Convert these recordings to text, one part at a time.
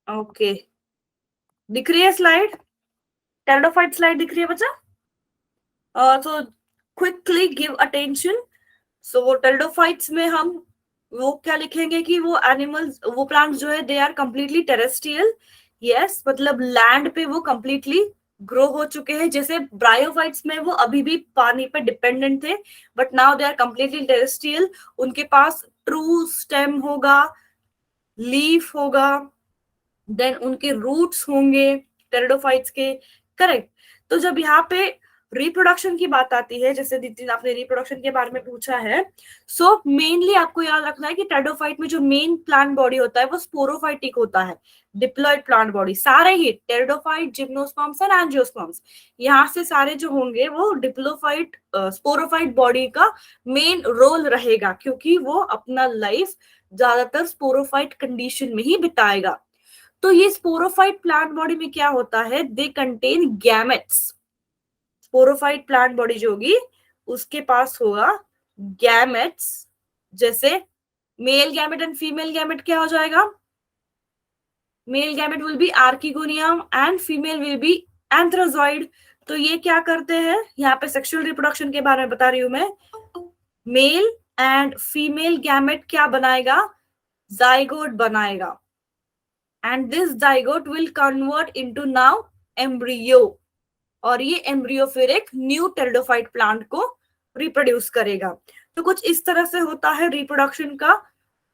Okay, दिख रही है स्लाइड? टेरिडोफाइट स्लाइड दिख रही है बच्चा? तो क्विकली गिव अटेंशन। सो टेरिडोफाइट्स में हम वो क्या लिखेंगे कि वो एनिमल्स, वो प्लांट्स जो है they are completely terrestrial. Yes, मतलब लैंड पे वो कंप्लीटली ग्रो हो चुके हैं। जैसे ब्रायोफाइट्स में वो अभी भी पानी पे डिपेंडेंट थे, but now they are completely terrestrial. उनके पास ट्रू स्टेम होगा, लीफ होगा, देन उनके रूट्स होंगे टेरिडोफाइट्स के। करेक्ट। तो जब यहाँ पे रिप्रोडक्शन की बात आती है, जैसे दीदी आपने रिप्रोडक्शन के बारे में पूछा है, सो मेनली आपको याद रखना है कि टेरिडोफाइट में जो मेन प्लांट बॉडी होता है वो स्पोरोफाइटिक होता है, डिप्लॉयड प्लांट बॉडी। सारे ही टेरिडोफाइट, जिम्नोस्पर्म्स और एंजियोस्पर्म्स, यहाँ से सारे जो होंगे वो डिप्लोफाइट स्पोरोफाइट बॉडी का मेन रोल रहेगा, क्योंकि वो अपना लाइफ ज्यादातर स्पोरोफाइट कंडीशन में ही बिताएगा। तो ये स्पोरोफाइट प्लांट बॉडी में क्या होता है, they contain gametes. Sporophyte plant body जो होगी उसके पास होगा गैमेट्स। जैसे male gamete and female gamete क्या हो जाएगा? Male gamete will be archegonium and female will be antherozoid. तो ये क्या करते हैं, यहाँ पे सेक्सुअल रिप्रोडक्शन के बारे में बता रही हूं मैं। मेल एंड फीमेल गैमेट क्या बनाएगा? जाइगोट बनाएगा, and this zygote will convert into now embryo, और ये एम्ब्रियो फिर एक न्यू टेरिडोफाइट प्लांट को रिप्रोड्यूस करेगा। तो कुछ इस तरह से होता है रिप्रोडक्शन का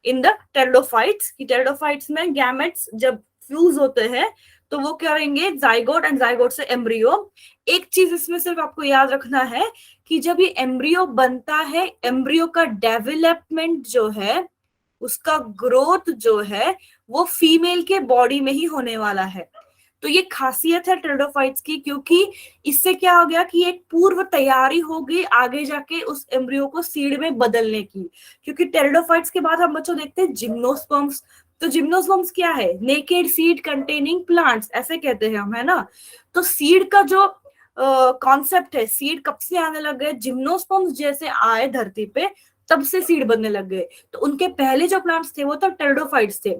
इन द टेरिडोफाइट्स। की टेरिडोफाइट्स में गैमेट्स जब फ्यूज होते हैं तो वो क्या करेंगे, जाइगोट, एंड जाइगोट से एम्ब्रियो। एक चीज इसमें सिर्फ आपको याद रखना है कि जब ये एम्ब्रियो बनता है, एम्ब्रियो का डेवलपमेंट जो है, उसका ग्रोथ जो है, वो फीमेल के बॉडी में ही होने वाला है। तो ये खासियत है टेरिडोफाइट्स की, क्योंकि इससे क्या हो गया कि एक पूर्व तैयारी हो गई आगे जाके उस एम्ब्रियो को सीड में बदलने की। क्योंकि टेरिडोफाइट्स के बाद हम बच्चों देखते हैं जिम्नोस्पर्म्स। तो जिम्नोस्पर्म्स क्या है? नेकेड सीड कंटेनिंग प्लांट्स, ऐसे कहते हैं हम, है ना। तो सीड का जो कॉन्सेप्ट है, सीड कब से आने लग गए? जिम्नोस्पर्म्स जैसे आए धरती पे तब से सीड बनने लग गए। तो उनके पहले जो प्लांट्स थे वो तो टेरिडोफाइट्स थे।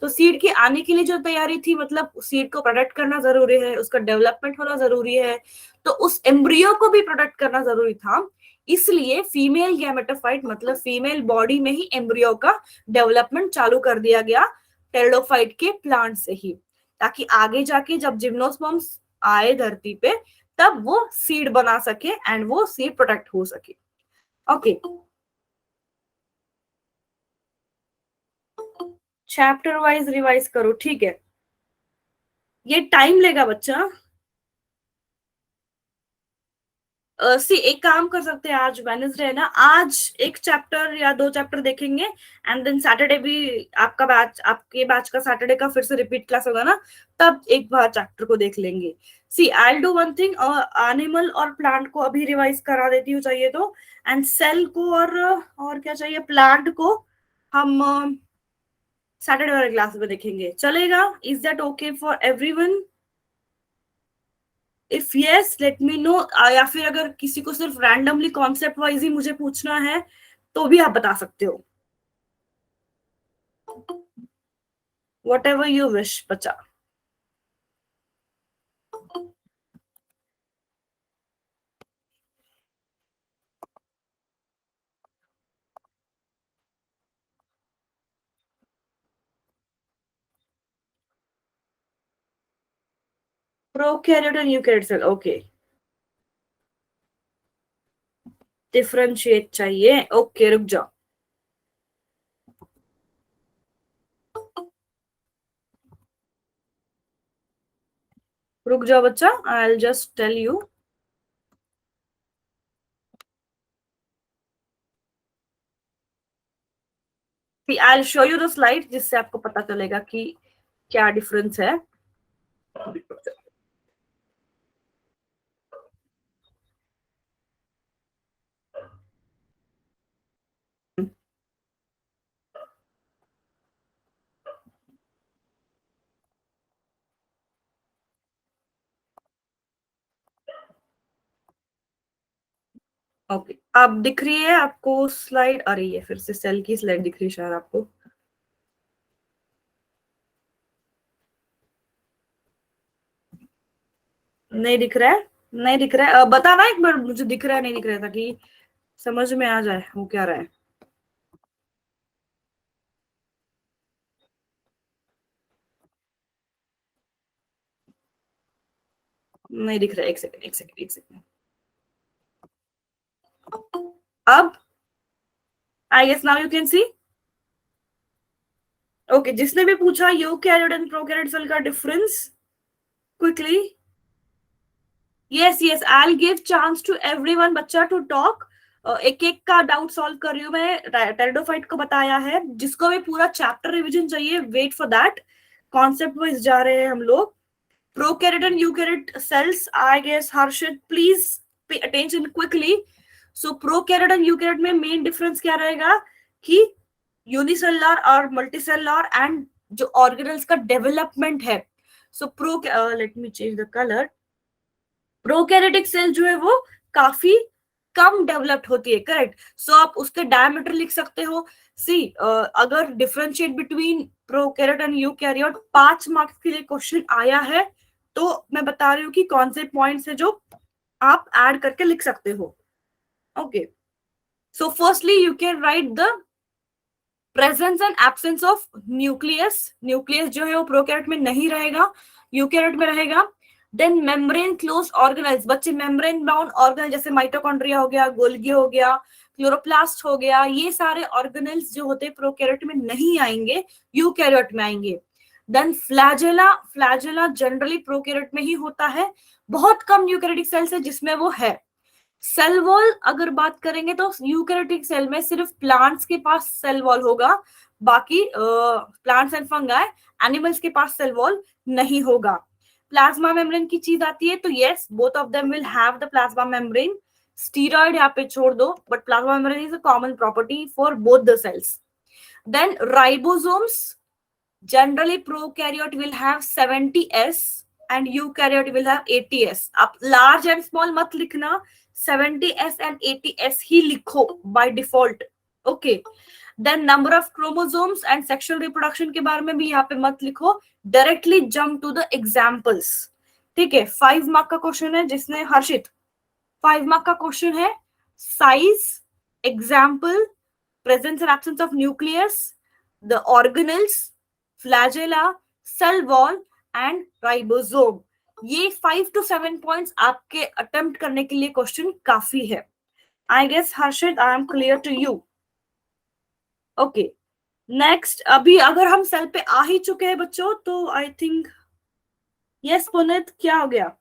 तो सीड की आने के लिए जो तैयारी थी, मतलब सीड को प्रोटेक्ट करना जरूरी है, उसका डेवलपमेंट होना जरूरी है, तो उस एम्ब्रियो को भी प्रोटेक्ट करना जरूरी था। इसलिए फीमेल गैमेटोफाइट, मतलब फीमेल बॉडी में ही एम्ब्रियो का डेवलपमेंट चालू कर दिया गया टेरिडोफाइट के प्लांट से ही, ताकि आगे जाके जब जिम्नोस्पर्म्स आए धरती पे तब वो सीड बना सके एंड वो सीड प्रोटेक्ट हो सके। ओके, चैप्टर वाइज रिवाइज करो, ठीक है। ये टाइम लेगा बच्चा। सी एक काम कर सकते हैं, आज वेडनेसडे है ना, आज एक चैप्टर या दो चैप्टर देखेंगे, एंड देन सैटरडे भी आपका बैच, आपके बैच का सैटरडे का फिर से रिपीट क्लास होगा ना, तब एक बार चैप्टर को देख लेंगे। See I will do one thing, animal और प्लांट को अभी रिवाइज करा देती हूँ चाहिए तो, एंड सेल को और क्या चाहिए, प्लांट को हम सैटरडे वाले क्लास में देखेंगे, चलेगा? Is that okay for everyone? If yes let me know. या फिर अगर किसी को सिर्फ रैंडमली कॉन्सेप्ट वाइज ही मुझे पूछना है तो भी आप बता सकते हो, वट एवर यू विश बच्चा। Prokaryote and eukaryote cell, okay. Differentiate चाहिए, ओके, रुक जाओ। रुक जाओ बच्चा, I will just tell you. I will show you the slide, जिससे आपको पता चलेगा कि क्या डिफरेंस है। ओके, अब दिख रही है आपको स्लाइड? आ रही है, फिर से सेल की स्लाइड दिख रही है शायद आपको। नहीं दिख रहा है, नहीं दिख रहा है, बताना एक बार मुझे दिख रहा है नहीं दिख रहा है, ताकि समझ में आ जाए वो क्या रहा है। नहीं दिख रहा है, एक सेकंड एक सेकंड एक सेकंड। अब I guess now you can see. Okay, जिसने भी पूछा यूकैरियोट एंड प्रोकैरियोट सेल का difference quickly. Yes yes, I will give chance to everyone बच्चा टू टॉक। एक एक का डाउट सॉल्व कर रही हूँ मैं। टेरिडोफाइट को बताया है, जिसको भी पूरा चैप्टर रिवीजन चाहिए wait for that. Concept wise जा रहे हैं हम लोग। Prokaryote and eukaryote cells, I guess Harshit please pay attention quickly. So prokaryote and eukaryote में मेन डिफरेंस क्या रहेगा कि यूनिसेलुलर और मल्टीसेलुलर एंड जो ऑर्गेनल्स का डेवलपमेंट है। So pro let me change the colour. Prokaryotic cell जो है वो काफी कम डेवलप्ड होती है, करेक्ट। सो आप उसके डायमीटर लिख सकते हो। सी अगर differentiate between prokaryote and eukaryote 5 marks के लिए क्वेश्चन आया है, तो मैं बता रही हूँ कि कौन से पॉइंट्स है जो आप ऐड करके लिख सकते हो। Okay, so firstly you can write the presence and absence of nucleus. Nucleus जो है वो प्रोकैरियोट में नहीं रहेगा, यूकैरियोट में रहेगा। देन मेम्ब्रेन क्लोज्ड ऑर्गेनेल्स, बच्चे मेम्ब्रेन बाउंड ऑर्गेनल जैसे माइटोकॉन्ड्रिया हो गया, गोल्गी हो गया, क्लोरोप्लास्ट हो गया, ये सारे ऑर्गेनल्स जो होते हैं प्रोकैरियोट में नहीं आएंगे, यूकैरियोट में आएंगे। Then flagella, flagella generally prokaryote में ही होता है, बहुत कम यूकैरियोटिक सेल्स है जिसमें वो है। सेल वॉल अगर बात करेंगे तो यूकैरियोटिक सेल में सिर्फ प्लांट्स के पास सेल वॉल होगा, बाकी प्लांट्स एंड फंगाई, एनिमल्स के पास सेल वॉल नहीं होगा। प्लाज्मा मेम्ब्रेन की चीज आती है तो yes, both of them will have the plasma membrane. Steroid यहाँ पे छोड़ दो, but plasma membrane is a common property for both the cells. Then ribosomes, generally prokaryote will have 70s and eukaryote will have 80s। आप large and small मत लिखना, 70s and 80s ही लिखो by default। Okay, then number of chromosomes and sexual reproduction के बारे में भी यहाँ पे मत लिखो, directly jump to the examples. ठीक है, 5 मार्क का क्वेश्चन है, जिसने हर्षित 5 मार्क का क्वेश्चन है। Size, example, presence and absence of nucleus, the organelles, flagella, cell wall and ribosome। ये 5 to 7 पॉइंट्स आपके अटेम्प्ट करने के लिए क्वेश्चन काफी है। I guess Harshit I am clear to you. Okay, next, अभी अगर हम सेल पे आ ही चुके हैं बच्चों तो आई थिंक यस पुनित क्या हो गया।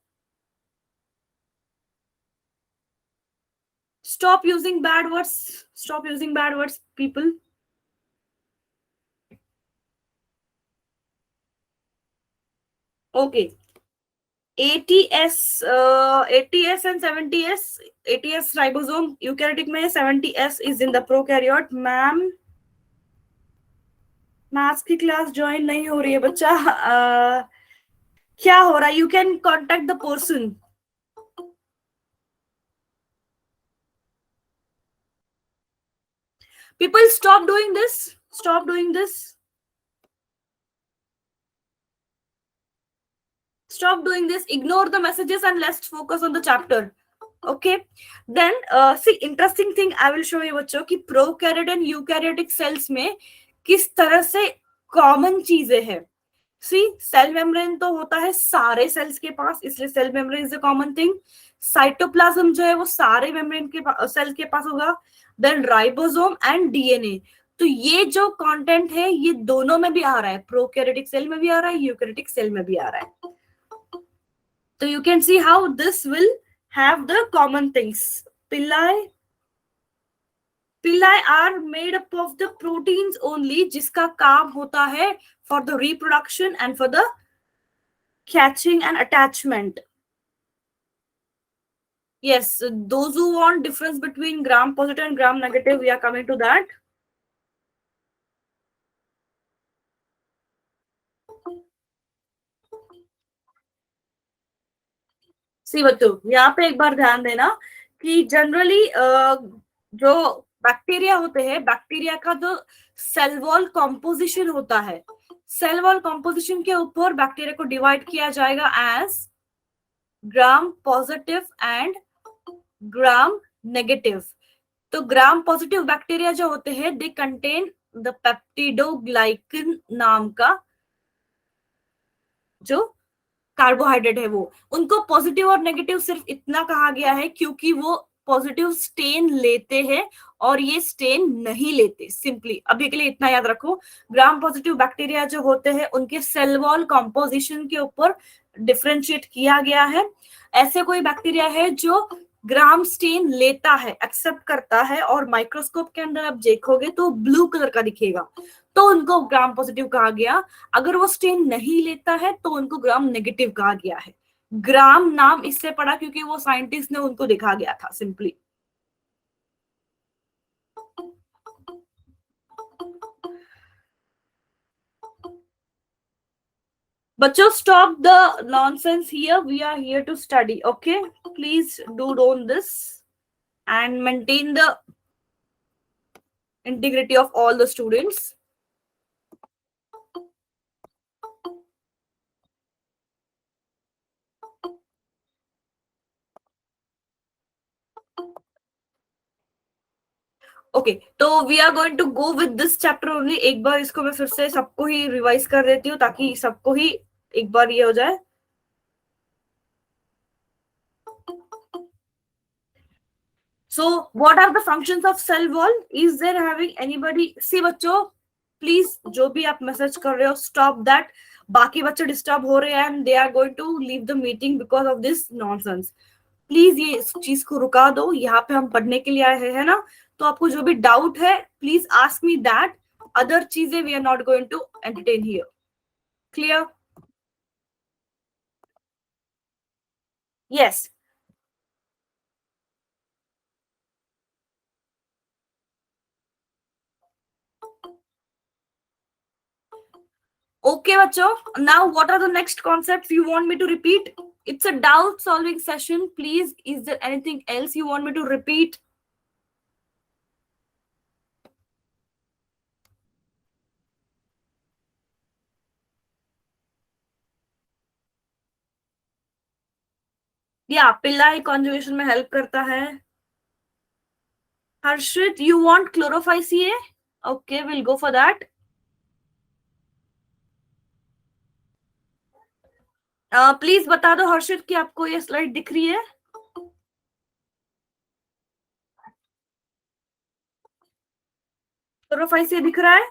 Stop using bad words, stop using bad words people. Okay, 80s, 80s and 70s, 80s ribosome eukaryotic में, 70s is in the prokaryote. Ma'am maths की क्लास ज्वाइन नहीं हो रही है बच्चा, क्या हो रहा है? You can contact the person. People stop doing this, stop doing this, stop doing this, ignore the messages and let's focus on the chapter। okay, then see interesting thing I will show you बच्चों कि prokaryote and eukaryotic cells में किस तरह से common चीजें हैं। सी cell membrane तो होता है सारे सेल्स के पास, इसलिए cell membrane is a common thing. Cytoplasm जो है वो सारे मेम्ब्रेन के सेल के पास होगा। Then ribosome and DNA. तो ये जो कंटेंट है ये दोनों में भी आ रहा है, प्रोकैरियोटिक सेल में भी आ रहा है, यूकैरियोटिक सेल में भी आ रहा है। So you can see how this will have the common things. Pili are made up of the proteins only, जिसका काम होता है for the reproduction and for the catching and attachment। Yes, those who want difference between gram positive and gram negative, we are coming to that। सी बच्चों यहाँ पे एक बार ध्यान देना कि जनरली जो बैक्टीरिया होते हैं, बैक्टीरिया का जो सेल वॉल कॉम्पोजिशन होता है, सेल वॉल कॉम्पोजिशन के ऊपर बैक्टीरिया को डिवाइड किया जाएगा as gram positive and gram negative. तो ग्राम पॉजिटिव बैक्टीरिया जो होते हैं दे कंटेन द पेप्टिडोग्लाइकिन नाम का जो कार्बोहाइड्रेट है वो। उनको पॉजिटिव और नेगेटिव सिर्फ इतना कहा गया है क्योंकि वो पॉजिटिव स्टेन लेते हैं और ये स्टेन नहीं लेते। सिंपली अभी के लिए इतना याद रखो, ग्राम पॉजिटिव बैक्टीरिया जो होते हैं उनके सेल वॉल कॉम्पोजिशन के ऊपर डिफरेंशिएट किया गया है। ऐसे कोई बैक्टीरिया है जो ग्राम स्टेन लेता है, एक्सेप्ट करता है, और माइक्रोस्कोप के अंदर आप देखोगे तो ब्लू कलर का दिखेगा, तो उनको ग्राम पॉजिटिव कहा गया। अगर वो स्टेन नहीं लेता है तो उनको ग्राम नेगेटिव कहा गया है। ग्राम नाम इससे पड़ा क्योंकि वो साइंटिस्ट ने उनको दिखा गया था सिंपली। बच्चों stop the nonsense here, we are here to study, okay? Please do on this and maintain the integrity of all the students. Okay तो we are going to go with this chapter only. एक बार इसको मैं फिर से सबको ही revise कर देती हूँ ताकि सबको ही एक बार ये हो जाए। So what are the functions of cell wall? Is there having anybody? See बच्चों प्लीज जो भी आप मैसेज कर रहे हो स्टॉप दैट। बाकी बच्चे डिस्टर्ब हो रहे हैं and they are going to leave the meeting because of this nonsense. Please ये इस चीज को रुका दो, यहाँ पे हम पढ़ने के लिए आए हैं, है ना? तो आपको जो भी डाउट है please ask me that. Other चीजें we are not going to entertain here. Clear? Yes. Okay, bachcho. Now, what are the next concepts you want me to repeat? It's a doubt solving session. Please, is there anything else you want me to repeat? Yeah, Pillai conjugation में help करता है। Harshit, you want chlorophyll? Okay, we'll go for that. Please बता दो हर्षित कि आपको ये slide दिख रही है? क्लोरोफाइसिया दिख रहा है?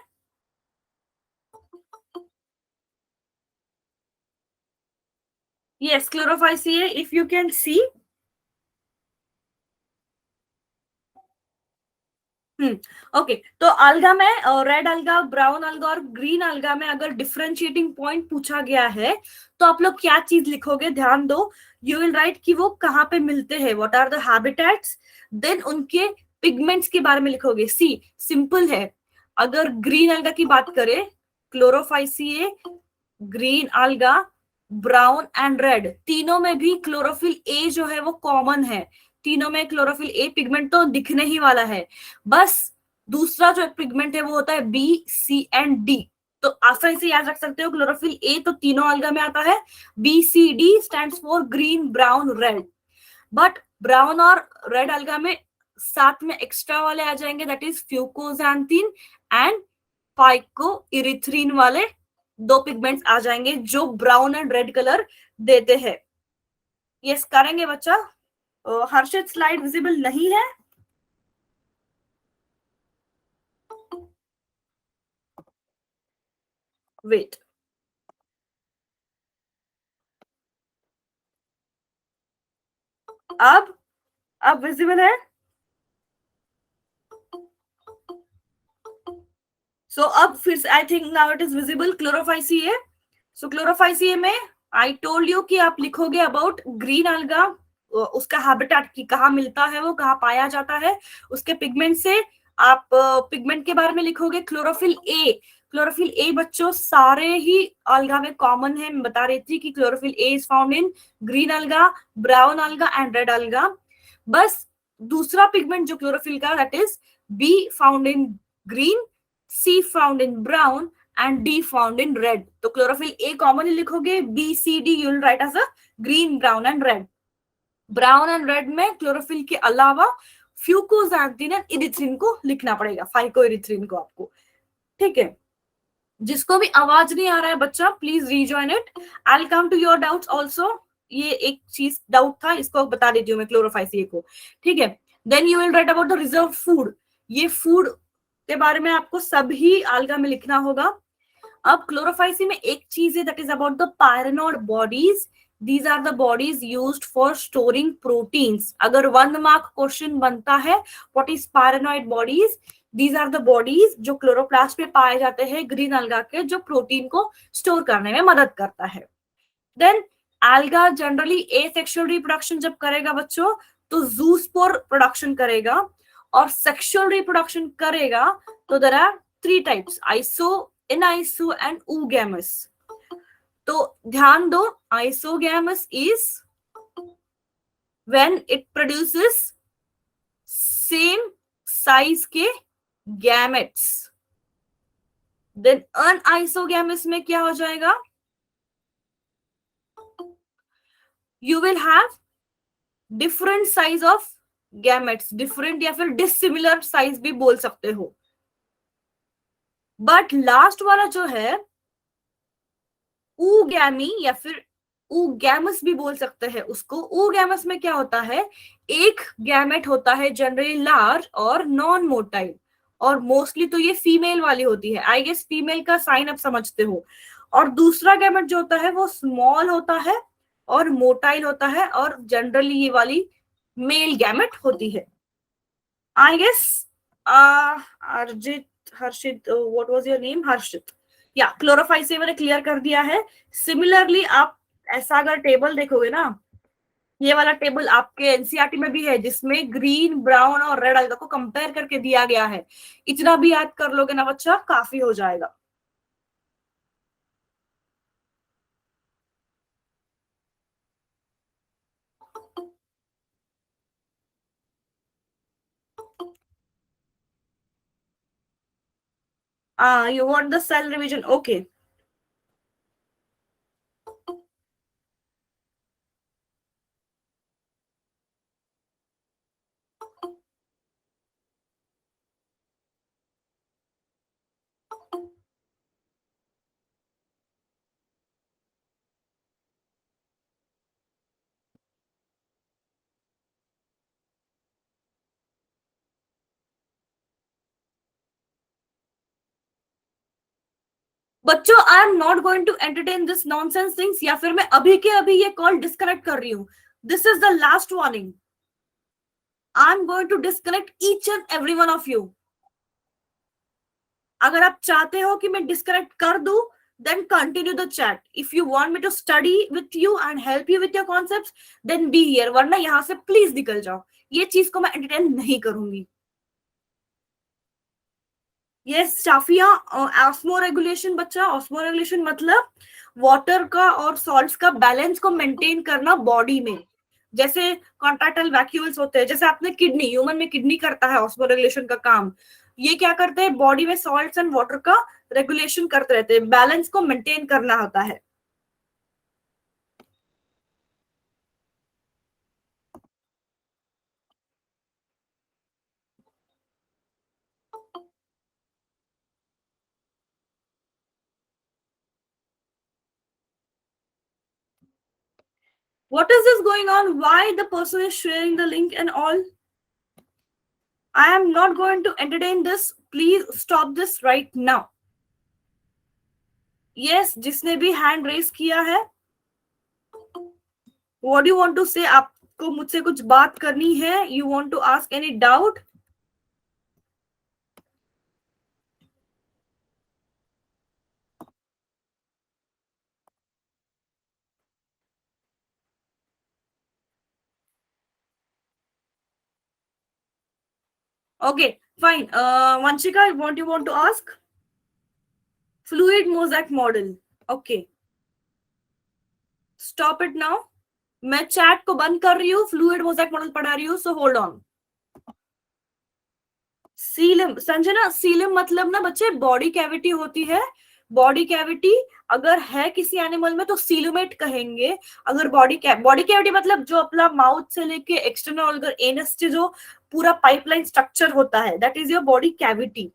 Yes, chlorophyll, if you can see. Okay तो अलगा में रेड अलगा, ब्राउन अलगा और ग्रीन अलगा में अगर डिफरेंशिएटिंग पॉइंट पूछा गया है तो आप लोग क्या चीज लिखोगे? ध्यान दो, यू विल राइट कि वो कहाँ पे मिलते हैं, what are the habitats, then उनके पिगमेंट्स के बारे में लिखोगे। सी सिंपल है। अगर ग्रीन अलगा की बात करें, क्लोरोफाइसिए, green alga, brown and red, तीनों में भी क्लोरोफिल ए जो है वो कॉमन है। तीनों में क्लोरोफिल ए पिगमेंट तो दिखने ही वाला है। बस दूसरा जो पिगमेंट है वो होता है बी, सी एंड डी। तो आसानी से याद रख सकते हो, क्लोरोफिल ए तो तीनों अलगा में आता है, B C D stands for green, brown, red. But brown और रेड अलगा में साथ में एक्स्ट्रा वाले आ जाएंगे, that is fucoxanthin and phycoerythrin वाले दो पिगमेंट्स आ जाएंगे जो ब्राउन एंड रेड कलर देते हैं। यस करेंगे बच्चा। हर्षित स्लाइड विजिबल नहीं है? वेट, अब विजिबल है? सो अब फिर I think now it is visible. Chlorophyceae, so chlorophyceae में आई टोल्ड यू कि आप लिखोगे अबाउट ग्रीन अलगा, उसका हैबिटेट की कहाँ मिलता है, वो कहाँ पाया जाता है, उसके पिगमेंट से आप पिगमेंट के बारे में लिखोगे। क्लोरोफिल ए, क्लोरोफिल ए बच्चों सारे ही अलगा में कॉमन है। मैं बता रही थी कि chlorophyll A is found in green alga, brown alga and red alga. बस दूसरा पिगमेंट जो क्लोरोफिल का, that is B found in green, C found in brown and D found in red. तो chlorophyll A commonly लिखोगे, B, C, D you will write as a green, brown and red. Brown and red में chlorophyll के अलावा फ्यूकोजैंथीन and erythrin को लिखना पड़ेगा, phyco erythrin को आपको, ठीक है। जिसको भी आवाज नहीं आ रहा है बच्चा, please rejoin it, I will come to your doubts also. ये एक चीज डाउट था, इसको बता देती हूँ मैं क्लोरोफाइसी को, ठीक है। Then you will write about the reserve food, ये फूड के बारे में आपको सभी आल्गा में लिखना होगा। अब क्लोरोफाइसी में एक चीज है, that is about the pyrenoid bodies, these are the bodies used for storing proteins। अगर 1 मार्क क्वेश्चन बनता है what is paranoid bodies, these are the bodies जो क्लोरोप्लास्ट में पाए जाते हैं ग्रीन alga के, जो प्रोटीन को स्टोर करने में मदद करता है। देन alga जनरली एसेक्सुअल रिप्रोडक्शन जब करेगा बच्चों, तो जूस्पोर प्रोडक्शन करेगा, और सेक्सुअल रिप्रोडक्शन करेगा तो there are 3 types, iso, aniso and oogamous। तो ध्यान दो, isogamous is when it produces same size के गैमेट्स। देन अनआइसोगैमस में क्या हो जाएगा, you will have different size of gametes, different या फिर डिसिमिलर साइज भी बोल सकते हो। बट लास्ट वाला जो है ऊगैमी या फिर ऊगैमस भी बोल सकते हैं उसको। ऊगैमस में क्या होता है, एक गैमेट होता है जनरली लार्ज और नॉन मोटाइल, और मोस्टली तो ये फीमेल वाली होती है, आई गेस फीमेल का साइन आप समझते हो। और दूसरा गैमेट जो होता है वो स्मॉल होता है और मोटाइल होता है, और जनरली ये वाली मेल गैमेट होती है। आई गेस अर्जित, हर्षित, व्हाट वाज योर नेम, हर्षित, या क्लोरोफाइसी मैंने क्लियर कर दिया है। सिमिलरली आप ऐसा अगर टेबल देखोगे ना, ये वाला टेबल आपके एनसीईआरटी में भी है, जिसमें ग्रीन, ब्राउन और रेड अलगा को कंपेयर करके दिया गया है। इतना भी याद कर लोगे ना बच्चा, काफी हो जाएगा। You want the cell revision? Okay. बच्चों, I am not going to entertain this nonsense things, या फिर मैं अभी के अभी ये कॉल डिस्कनेक्ट कर रही हूँ। This is the last warning, I am going to disconnect each and every one of you. अगर आप चाहते हो कि मैं डिस्कनेक्ट कर दूं, then continue the chat. If you want me to study with you and help you with your concepts, then be here, वरना यहाँ से प्लीज निकल जाओ। ये चीज को मैं एंटरटेन नहीं करूंगी। यस शाफिया, ऑस्मो रेगुलेशन बच्चा, ऑस्मो रेगुलेशन मतलब वाटर का और सॉल्ट्स का बैलेंस को मेंटेन करना बॉडी में। जैसे कॉन्ट्रैक्टाइल वैक्यूल्स होते हैं, जैसे आपने किडनी, ह्यूमन में किडनी करता है ऑस्मो रेगुलेशन का काम। ये क्या करते हैं, बॉडी में सॉल्ट्स एंड वाटर का रेगुलेशन करते रहते हैं, बैलेंस को मेंटेन करना होता है। What is this going on? Why the person is sharing the link and all? I am not going to entertain this. Please stop this right now. Yes, जिसने भी hand raise किया है, what do you want to say? आपको मुझसे कुछ बात करनी है? You want to ask any doubt? Okay, fine. Vanshika, what do you want to ask? Fluid mosaic model. Okay. Stop it now. मैं चैट को बंद कर रही हूँ, फ्लूइड मोज़ेक मॉडल पढ़ा रही हूँ, so hold on. Seelam, Sanjana, Seelam मतलब ना बच्चे बॉडी कैविटी होती है, बॉडी कैविटी अगर है किसी एनिमल में तो सीलोमेट कहेंगे। अगर बॉडी कैविटी मतलब जो अपना माउथ से लेके एक्सटर्नल ऑर्गन एनस से जो पूरा पाइपलाइन स्ट्रक्चर होता है, that is your body cavity.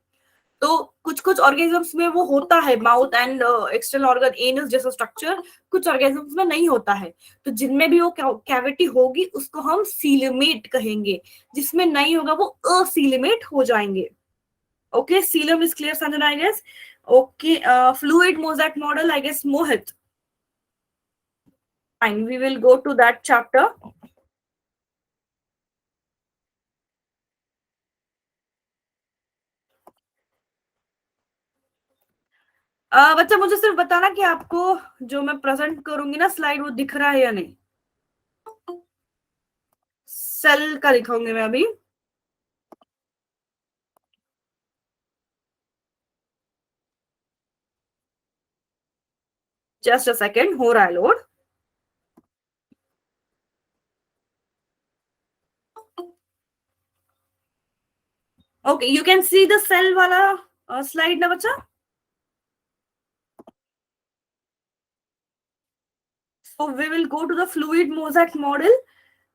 तो कुछ कुछ ऑर्गेनिजम्स में वो होता है, mouth and external organ anus जैसा स्ट्रक्चर, कुछ ऑर्गेनिजम्स में नहीं होता है। तो जिनमें भी वो कैविटी होगी उसको हम सीलोमेट कहेंगे, जिसमें नहीं होगा वो असीलोमेट हो जाएंगे। Okay, coelom is clear, Sanjana, I guess. Okay, fluid mosaic model, I guess, Mohit. Fine, we will go to that chapter. बच्चा मुझे सिर्फ बताना कि आपको जो मैं प्रेजेंट करूंगी ना स्लाइड, वो दिख रहा है या नहीं। सेल का दिखाऊंगी मैं अभी। जस्ट अ सेकेंड, हो रहा है load. Okay, you can see the cell वाला स्लाइड ना बच्चा। So we will go to the fluid mosaic model.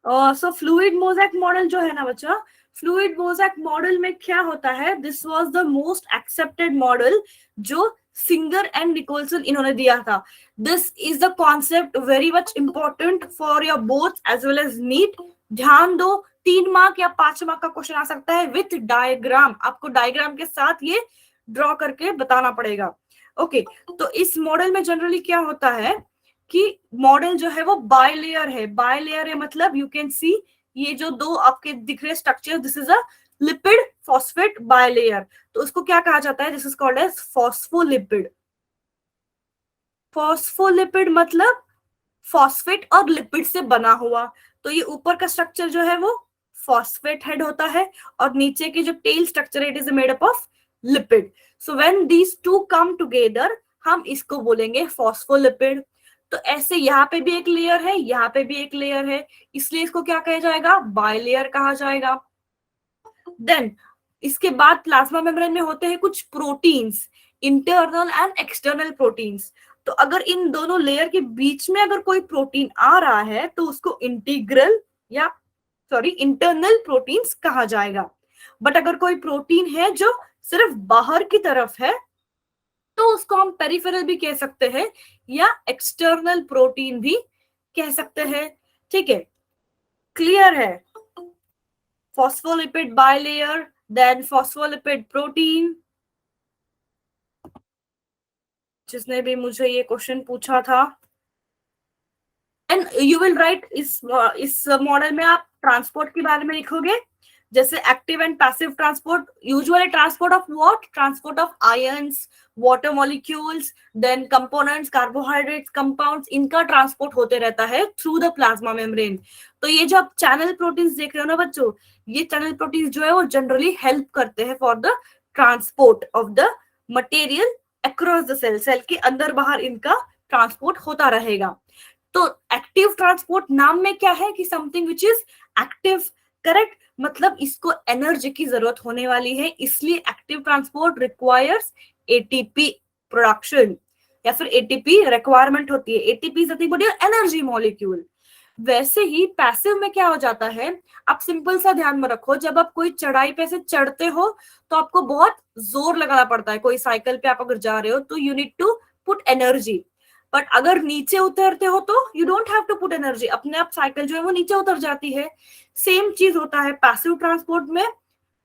So fluid mosaic model जो है ना बच्चा, फ्लूइड मोज़ेक मॉडल में क्या होता है, this was the most accepted model जो सिंगर एंड निकोलसन इन्होंने दिया था। This is the concept very much important for your both as well as NEET. ध्यान दो, 3 मार्क या 5 मार्क का क्वेश्चन आ सकता है विथ डायग्राम। आपको डायग्राम के साथ ये ड्रॉ करके बताना पड़ेगा। ओके, तो इस मॉडल में जनरली क्या होता है कि मॉडल जो है वो बायलेयर है। बायलेयर है मतलब यू कैन सी ये जो दो आपके दिख रहे structure, this is a lipid phosphate bilayer. तो उसको क्या कहा जाता है, this is called as phospholipid. Phospholipid मतलब फॉस्फेट और लिपिड से बना हुआ। तो ये ऊपर का स्ट्रक्चर जो है वो फॉस्फेट हेड होता है, और नीचे की जो tail structure it is made up of lipid. So when these two come together हम इसको बोलेंगे फॉस्फोलिपिड। तो ऐसे यहाँ पे भी एक लेयर है, यहाँ पे भी एक लेयर है, इसलिए इसको क्या कहा जाएगा, बायलेयर कहा जाएगा। देन इसके बाद प्लाज्मा मेम्ब्रेन में होते हैं कुछ proteins, internal and external proteins. तो अगर इन दोनों लेयर के बीच में अगर कोई प्रोटीन आ रहा है तो उसको इंटीग्रल या इंटरनल प्रोटीन्स कहा जाएगा। बट अगर कोई प्रोटीन है जो सिर्फ बाहर की तरफ है तो उसको हम पेरिफेरल भी कह सकते हैं या एक्सटर्नल प्रोटीन भी कह सकते हैं। ठीक है, क्लियर है। Phospholipid bilayer, then phospholipid protein. जिसने भी मुझे ये क्वेश्चन पूछा था, एंड यू विल राइट इस मॉडल में आप ट्रांसपोर्ट के बारे में लिखोगे, जैसे active and passive transport. Usually transport of what, transport of ions, water molecules, then components, carbohydrates, compounds, इनका ट्रांसपोर्ट होते रहता है थ्रू द प्लाज्मा मेम्ब्रेन। तो ये जो आप चैनल प्रोटीन्स देख रहे हो ना बच्चों, ये चैनल प्रोटीन्स जो है वो जनरली हेल्प करते हैं for the transport of the material across the cell. Cell के अंदर बाहर इनका ट्रांसपोर्ट होता रहेगा। तो एक्टिव ट्रांसपोर्ट नाम में क्या है कि something which is active, correct, मतलब इसको एनर्जी की जरूरत होने वाली है, इसलिए active transport requires ATP production या फिर एटीपी रिक्वायरमेंट होती है। ATP is nothing but your energy molecule. वैसे ही पैसिव में क्या हो जाता है, आप सिंपल सा ध्यान में रखो, जब आप कोई चढ़ाई पे से चढ़ते हो तो आपको बहुत जोर लगाना पड़ता है। कोई साइकिल पे आप अगर जा रहे हो तो you need to put energy, but अगर नीचे उतरते हो तो you don't have to put energy, अपने आप साइकिल जो है वो नीचे उतर जाती है। सेम चीज होता है पैसिव ट्रांसपोर्ट में,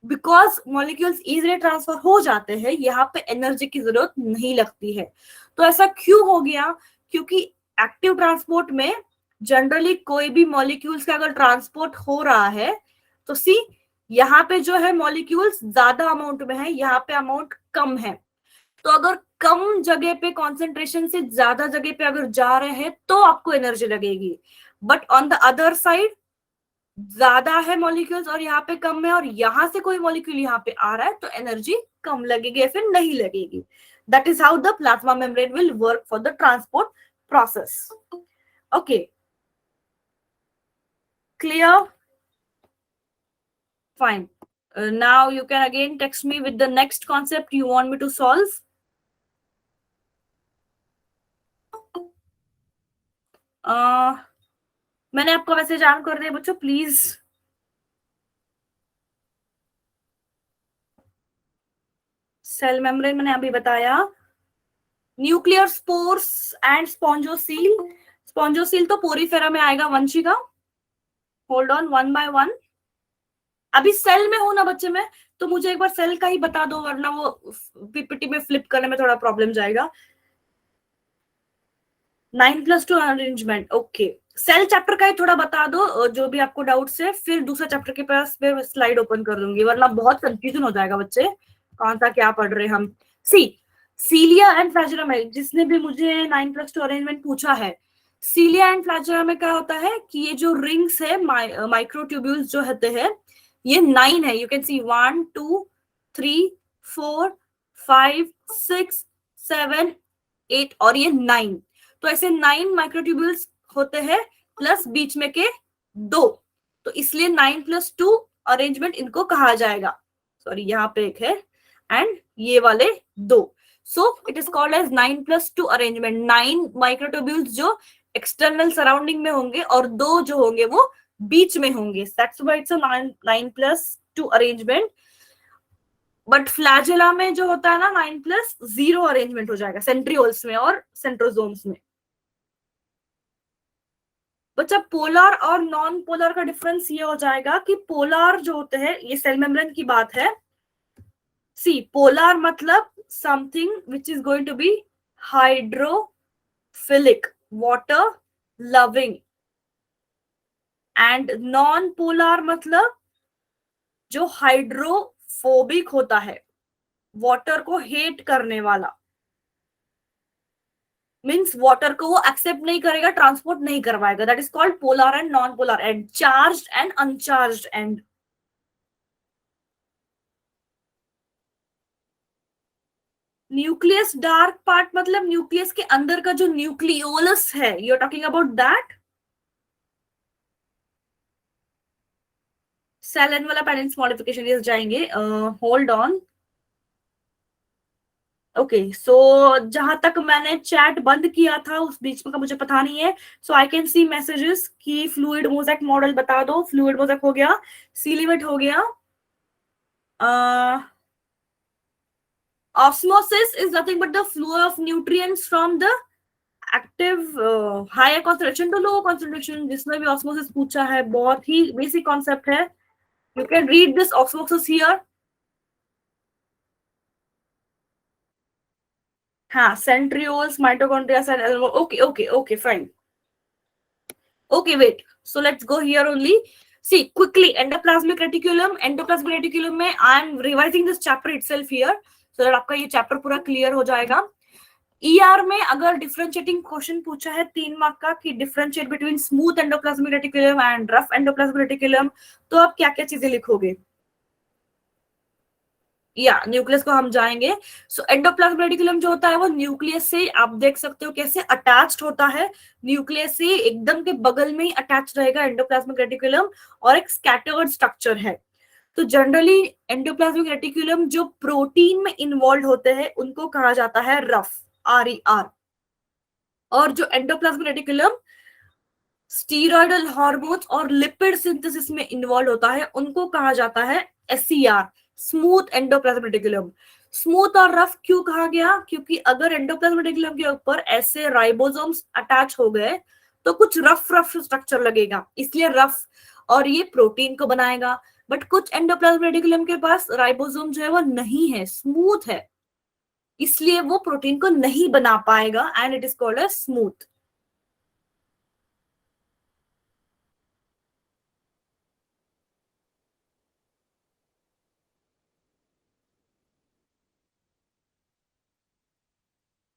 बिकॉज मॉलिक्यूल्स इजीली ट्रांसफर हो जाते हैं, यहाँ पे एनर्जी की जरूरत नहीं लगती है। तो ऐसा क्यों हो गया, क्योंकि एक्टिव ट्रांसपोर्ट में जनरली कोई भी मॉलिक्यूल्स का अगर ट्रांसपोर्ट हो रहा है तो सी यहाँ पे जो है मॉलिक्यूल्स ज्यादा अमाउंट में है, यहाँ पे अमाउंट कम है। तो अगर कम जगह पे कॉन्सेंट्रेशन से ज्यादा जगह पे अगर जा रहे हैं तो आपको एनर्जी लगेगी, but on the other side ज्यादा है मॉलिक्यूल्स और यहाँ पे कम है, और यहाँ से कोई मॉलिक्यूल यहाँ पे आ रहा है तो एनर्जी कम लगेगी या फिर नहीं लगेगी। That is how the plasma membrane will work for the transport process. Okay, clear, fine. Now you can again text me with the next concept you want me to solve. मैंने आपको message on कर दिया बच्चों, please. Cell membrane मैंने अभी बताया। Nuclear spores and spongocoel. Spongocoel तो Porifera में आएगा Vanshika. Hold on, one by one. अभी सेल में हूं ना बच्चे में, तो मुझे एक बार सेल का ही बता दो, वरना वो पीपीटी में फ्लिप करने में थोड़ा प्रॉब्लम जाएगा। 9+2 अरेंजमेंट, ओके। सेल चैप्टर का ही थोड़ा बता दो, जो भी आपको डाउट्स है, फिर दूसरा चैप्टर के पास मैं स्लाइड ओपन कर दूंगी, वरना बहुत कंफ्यूजन हो जाएगा बच्चे, कौन सा क्या पढ़ रहे हैं हम। सी, सीलिया एंड फ्लैजेला में, जिसने भी मुझे 9+2 अरेंजमेंट पूछा है, सीलिया एंड फ्लैजेला में क्या होता है कि ये जो रिंग्स है, माइक्रोट्यूब्यूल्स जो होते हैं, ये 9 है। यू कैन सी 1 2 3 4 5 6 7 8 और ये 9। तो ऐसे 9 माइक्रोट्यूब्यूल्स होते हैं, प्लस बीच में के 2। तो इसलिए 9+2 अरेंजमेंट इनको कहा जाएगा। सॉरी, यहाँ पे एक है एंड ये वाले 2। So it is called as 9+2 arrangement. 9 microtubules जो एक्सटर्नल सराउंडिंग में होंगे और 2 जो होंगे वो बीच में होंगे। That's why it's a 9+2 arrangement. But flagella में जो होता है ना, 9+0 अरेंजमेंट हो जाएगा सेंट्रियोल्स में और सेंट्रोजोम्स में। बच्चा, पोलर और नॉन पोलर का डिफरेंस ये हो जाएगा कि पोलर जो होते हैं, ये सेल मेम्ब्रेन की बात है। सी, पोलर मतलब something which is going to be hydrophilic, water loving. And non polar मतलब जो हाइड्रोफोबिक होता है, वाटर को हेट करने वाला। मीन्स वाटर को वो एक्सेप्ट नहीं करेगा, ट्रांसपोर्ट नहीं करवाएगा। That is called polar and non polar end, charged end uncharged end. Nucleus dark part मतलब न्यूक्लियस के अंदर का जो न्यूक्लियोलस है, you are talking about that. Cell envelope modification ये जाएंगे। Hold on. ओके, सो जहां तक मैंने चैट बंद किया था उस बीच में का मुझे पता नहीं है। So I can see messages कि फ्लूइड मोज़ेक मॉडल बता दो। फ्लूइड मोज़ेक हो गया, सीलीवेट हो गया। Osmosis is nothing but the flow of nutrients from the active higher concentration to low concentration. जिसमें भी ऑस्मोसिस पूछा है, बहुत ही बेसिक कॉन्सेप्ट है। You can read this osmosis here. हाँ, centrioles, mitochondria, cell. Okay okay okay, fine. Okay, wait. So let's go here only. See, quickly, endoplasmic reticulum. Endoplasmic reticulum में I am revising this chapter itself here, so that आपका ये chapter पूरा clear हो जाएगा। ER में अगर differentiating question पूछा है 3 मार्क का कि differentiate between smooth endoplasmic reticulum and rough endoplasmic reticulum, तो आप क्या क्या चीजें लिखोगे? या न्यूक्लियस को हम जाएंगे। सो एंडोप्लाज्मिक रेटिकुलम जो होता है वो न्यूक्लियस से, आप देख सकते हो कैसे अटैच्ड होता है। न्यूक्लियस से एकदम के बगल में ही अटैच रहेगा एंडोप्लाज्मिक रेटिकुलम, और एक स्कैटर्ड स्ट्रक्चर है। तो जनरली एंडोप्लाज्मिक रेटिकुलम जो प्रोटीन में इन्वॉल्व होते हैं उनको कहा जाता है रफ, RER। और जो एंडोप्लाज्मिक रेटिकुलम स्टीरॉयडल हार्मोन्स और लिपिड सिंथेसिस में इन्वॉल्व होता है उनको कहा जाता है SER, smooth endoplasmic reticulum. Smooth और रफ क्यों कहा गया? क्योंकि अगर एंडोप्लाज्मिक रेटिकुलम के ऊपर ऐसे राइबोसोम्स अटैच हो गए तो कुछ रफ रफ स्ट्रक्चर लगेगा, इसलिए रफ। और ये प्रोटीन को बनाएगा। बट कुछ एंडोप्लाज्मिक रेटिकुलम के पास राइबोसोम जो है वो नहीं है, स्मूथ है, इसलिए वो प्रोटीन को नहीं बना पाएगा, and it is called as smooth.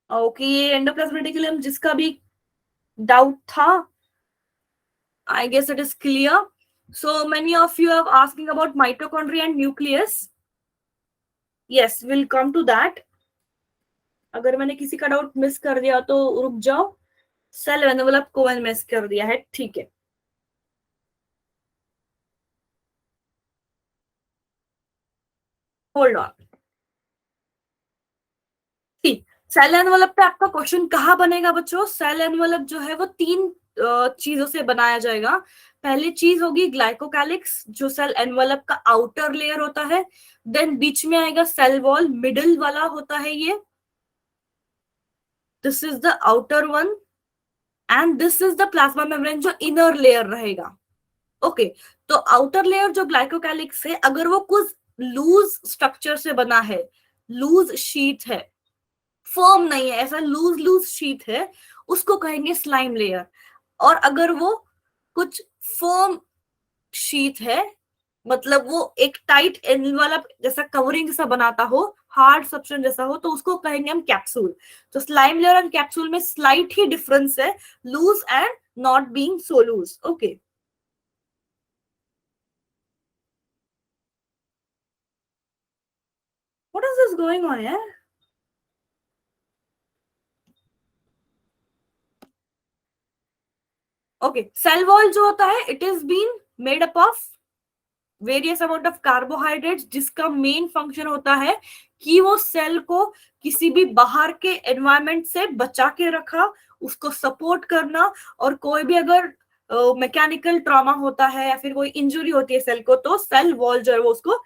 Okay, ये एंडोप्लाज्मिक रेटिकुलम जिसका भी डाउट था, I guess it is clear. So many of you are asking about mitochondria and nucleus. Yes, we'll come to that. अगर मैंने किसी का डाउट मिस कर दिया तो रुक जाओ। सेल एनवेलप को मैंने मिस कर दिया है, ठीक है। Hold on. ठीक, सेल एनवेलप पे आपका क्वेश्चन कहाँ बनेगा बच्चों? सेल एनवेलप जो है वो 3 चीजों से बनाया जाएगा। पहली चीज होगी ग्लाइकोकैलिक्स, जो सेल एनवलप का आउटर लेयर होता है। देन बीच में आएगा सेल वॉल, मिडिल वाला होता है ये, this is the outer one, and this is the plasma membrane जो इनर लेयर रहेगा। ओके तो आउटर लेयर जो ग्लाइकोकैलिक्स है, अगर वो कुछ लूज स्ट्रक्चर से बना है, लूज शीट है, फर्म नहीं है, ऐसा लूज लूज शीट है, उसको कहेंगे स्लाइम लेयर। और अगर वो कुछ फर्म शीट है, मतलब वो एक टाइट एनवलप जैसा कवरिंग सा बनाता हो, हार्ड सब्सटेंस जैसा हो, तो उसको कहेंगे हम कैप्सूल। तो स्लाइम लेयर एंड कैप्सूल में स्लाइट ही डिफरेंस है, loose and not being so loose. Okay what is this going on यार? ओके सेल वॉल जो होता है, it is been made up of various amount of carbohydrates, जिसका main function होता है कि वो सेल को किसी भी बाहर के एनवायरमेंट से बचा के रखा, उसको सपोर्ट करना, और कोई भी अगर मैकेनिकल ट्रॉमा होता है या फिर कोई इंजुरी होती है सेल को, तो सेल वॉल जो है वो उसको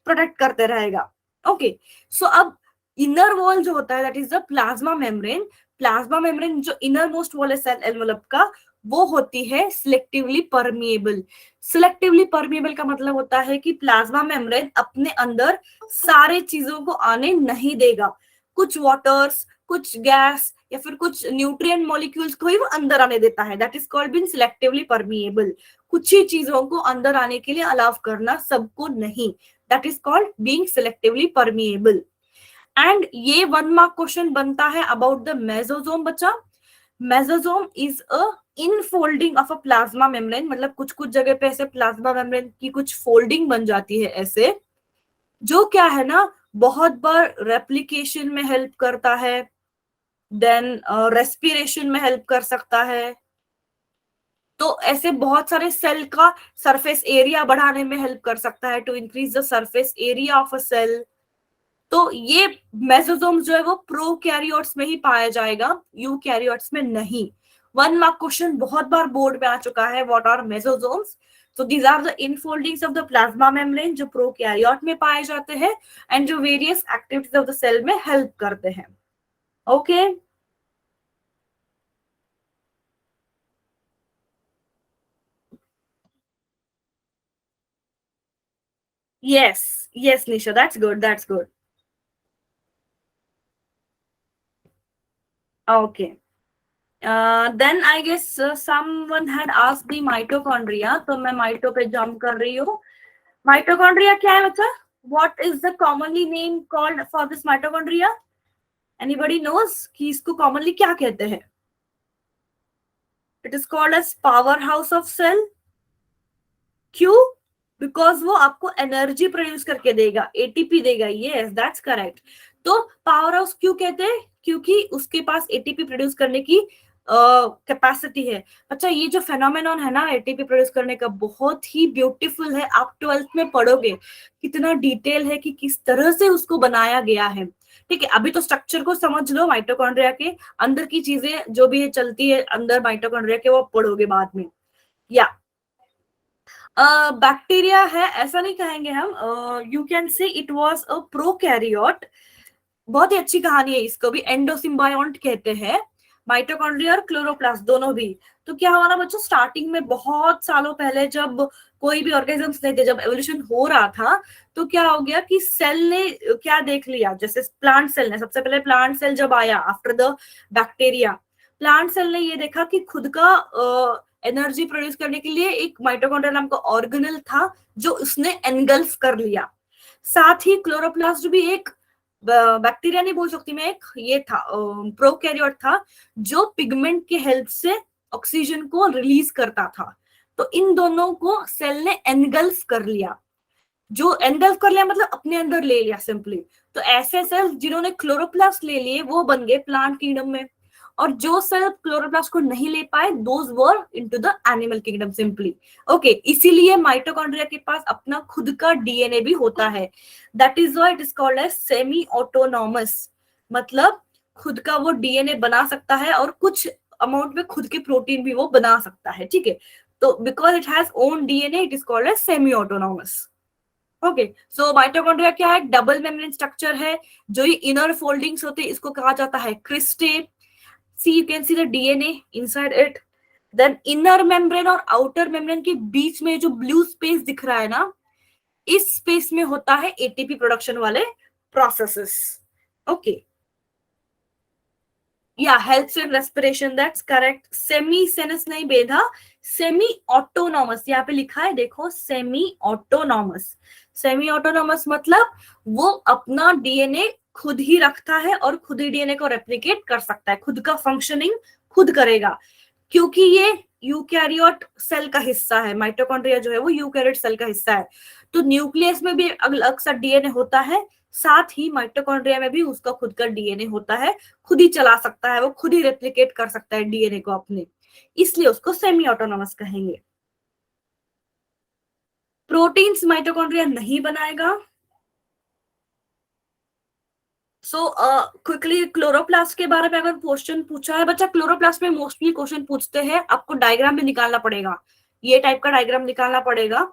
प्रोटेक्ट करते रहेगा। ओके सो अब इनर वॉल जो होता है, that is the plasma membrane. Plasma membrane जो इनर मोस्ट वॉल है सेल एनवलप का, वो होती है सिलेक्टिवली परमिएबल। सिलेक्टिवली परमिएबल का मतलब होता है कि प्लाज्मा मेम्ब्रेन अपने अंदर सारे चीजों को आने नहीं देगा, कुछ वाटर्स, कुछ गैस या फिर कुछ न्यूट्रिएंट मॉलिक्यूल्स को ही वो अंदर आने देता है, that is called being selectively permeable. कुछ ही चीजों को अंदर आने के लिए अलाउ करना, सबको नहीं, that is called being selectively permeable. And ये 1 मार्क क्वेश्चन बनता है अबाउट द मेसोसोम बच्चा। Mesosome is a infolding of a plasma membrane, मतलब कुछ कुछ जगह पे ऐसे प्लाज्मा मेम्ब्रेन की कुछ फोल्डिंग बन जाती है ऐसे, जो क्या है ना, बहुत बार रेप्लिकेशन में हेल्प करता है, देन रेस्पिरेशन में हेल्प कर सकता है। तो ऐसे बहुत सारे सेल का सरफेस एरिया बढ़ाने में हेल्प कर सकता है, to increase the surface area of a cell. तो ये मेसोसोम जो है वो प्रोकैरियोट्स में ही पाया जाएगा, यूकैरियोट्स में नहीं। 1 मार्क क्वेश्चन बहुत बार बोर्ड में आ चुका है, व्हाट आर मेसोसोम्स। तो these are the infoldings of the plasma membrane जो प्रोकैरियोट में पाए जाते हैं, एंड जो various activities of the cell में हेल्प करते हैं। Okay yes yes Nisha, that's good, that's good. Okay then I guess someone had asked the mitochondria, तो मैं माइटो पे जंप कर रही हूँ। माइटोकॉन्ड्रिया क्या है बच्चा? What is the commonly name called for this mitochondria? Anybody knows कि इसको commonly क्या कहते हैं? It is called as powerhouse of cell. क्यों? बिकॉज वो आपको एनर्जी प्रोड्यूस करके देगा, एटीपी देगा। Yes that's correct. तो पावर हाउस क्यों कहते हैं? क्योंकि उसके पास एटीपी प्रोड्यूस करने की कैपेसिटी है। अच्छा ये जो फेनोमेनॉन है ना एटीपी प्रोड्यूस करने का, बहुत ही ब्यूटीफुल है, आप 12th में पढ़ोगे कितना डिटेल है कि किस तरह से उसको बनाया गया है। ठीक है अभी तो स्ट्रक्चर को समझ लो, माइटोकॉन्ड्रिया के अंदर की चीजें जो भी चलती है अंदर माइटोकॉन्ड्रिया के, वो पढ़ोगे बाद में। या बैक्टीरिया है ऐसा नहीं कहेंगे हम, you can say it was a prokaryote. बहुत ही अच्छी कहानी है, इसको भी एंडोसिम्बायोंट कहते हैं, माइटोकॉन्ड्रिया और क्लोरोप्लास्ट दोनों भी। तो क्या हुआ ना बच्चों, स्टार्टिंग में बहुत सालों पहले जब कोई भी ऑर्गेनिजम्स नहीं थे, जब एवोल्यूशन हो रहा था, तो क्या हो गया कि सेल ने क्या देख लिया, जैसे प्लांट सेल ने, सबसे पहले प्लांट सेल जब आया after the bacteria, plant cell ने ये देखा कि खुद का एनर्जी प्रोड्यूस करने के लिए एक माइटोकॉन्ड्रिया नाम का ऑर्गेनेल था जो उसने एनगल्फ कर लिया। साथ ही क्लोरोप्लास्ट भी एक बैक्टीरिया नहीं बोल सकती मैं, एक ये था प्रोकैरियोट था जो पिगमेंट के हेल्प से ऑक्सीजन को रिलीज करता था। तो इन दोनों को सेल ने एनगल्फ कर लिया, जो एनगल्फ कर लिया मतलब अपने अंदर ले लिया सिंपली। तो ऐसे सेल जिन्होंने क्लोरोप्लास्ट ले लिए वो बन गए प्लांट किंगडम में, और जो सेल क्लोरोप्लास्ट को नहीं ले पाए those were into the animal kingdom simply. Okay इसीलिए माइटोकॉन्ड्रिया के पास अपना खुद का डीएनए भी होता है, that is why it is called as semi autonomous. मतलब खुद का वो डीएनए बना सकता है, और कुछ अमाउंट में खुद के प्रोटीन भी वो बना सकता है, ठीक है। तो because it has own DNA it is called as semi autonomous. Okay, so mitochondria क्या है? डबल मेम्ब्रेन स्ट्रक्चर है। जो ये इनर फोल्डिंग्स होते हैं इसको कहा जाता है cristae. See you can see the DNA inside it. Then inner membrane और आउटर मेम्ब्रेन के बीच में जो ब्लू स्पेस दिख रहा है ना, इस स्पेस में होता है एटीपी प्रोडक्शन वाले प्रोसेसेस। ओके, या helps in respiration, that's correct. Semi सेनस नहीं बेधा, सेमी ऑटोनॉमस यहाँ पे लिखा है, देखो सेमी ऑटोनॉमस। सेमी ऑटोनॉमस मतलब वो अपना डीएनए खुद ही रखता है और खुद ही डीएनए को रेप्लिकेट कर सकता है, खुद का फंक्शनिंग खुद करेगा, क्योंकि ये यूकैरियोट सेल का हिस्सा है। माइटोकॉन्ड्रिया जो है वो यूकैरियोट सेल का हिस्सा है। तो न्यूक्लियस में भी अलग सा डीएनए होता है, साथ ही माइटोकॉन्ड्रिया में भी उसका खुद का डीएनए होता है, खुद ही चला सकता है, वो खुद ही रेप्लिकेट कर सकता है डीएनए को अपने, इसलिए उसको सेमी ऑटोनॉमस कहेंगे। प्रोटीन्स माइटोकॉन्ड्रिया नहीं बनाएगा। सो क्विकली क्लोरोप्लास्ट के बारे में अगर क्वेश्चन पूछा है बच्चा, क्लोरोप्लास्ट में मोस्टली क्वेश्चन पूछते हैं, आपको डायग्राम भी निकालना पड़ेगा, ये टाइप का डायग्राम निकालना पड़ेगा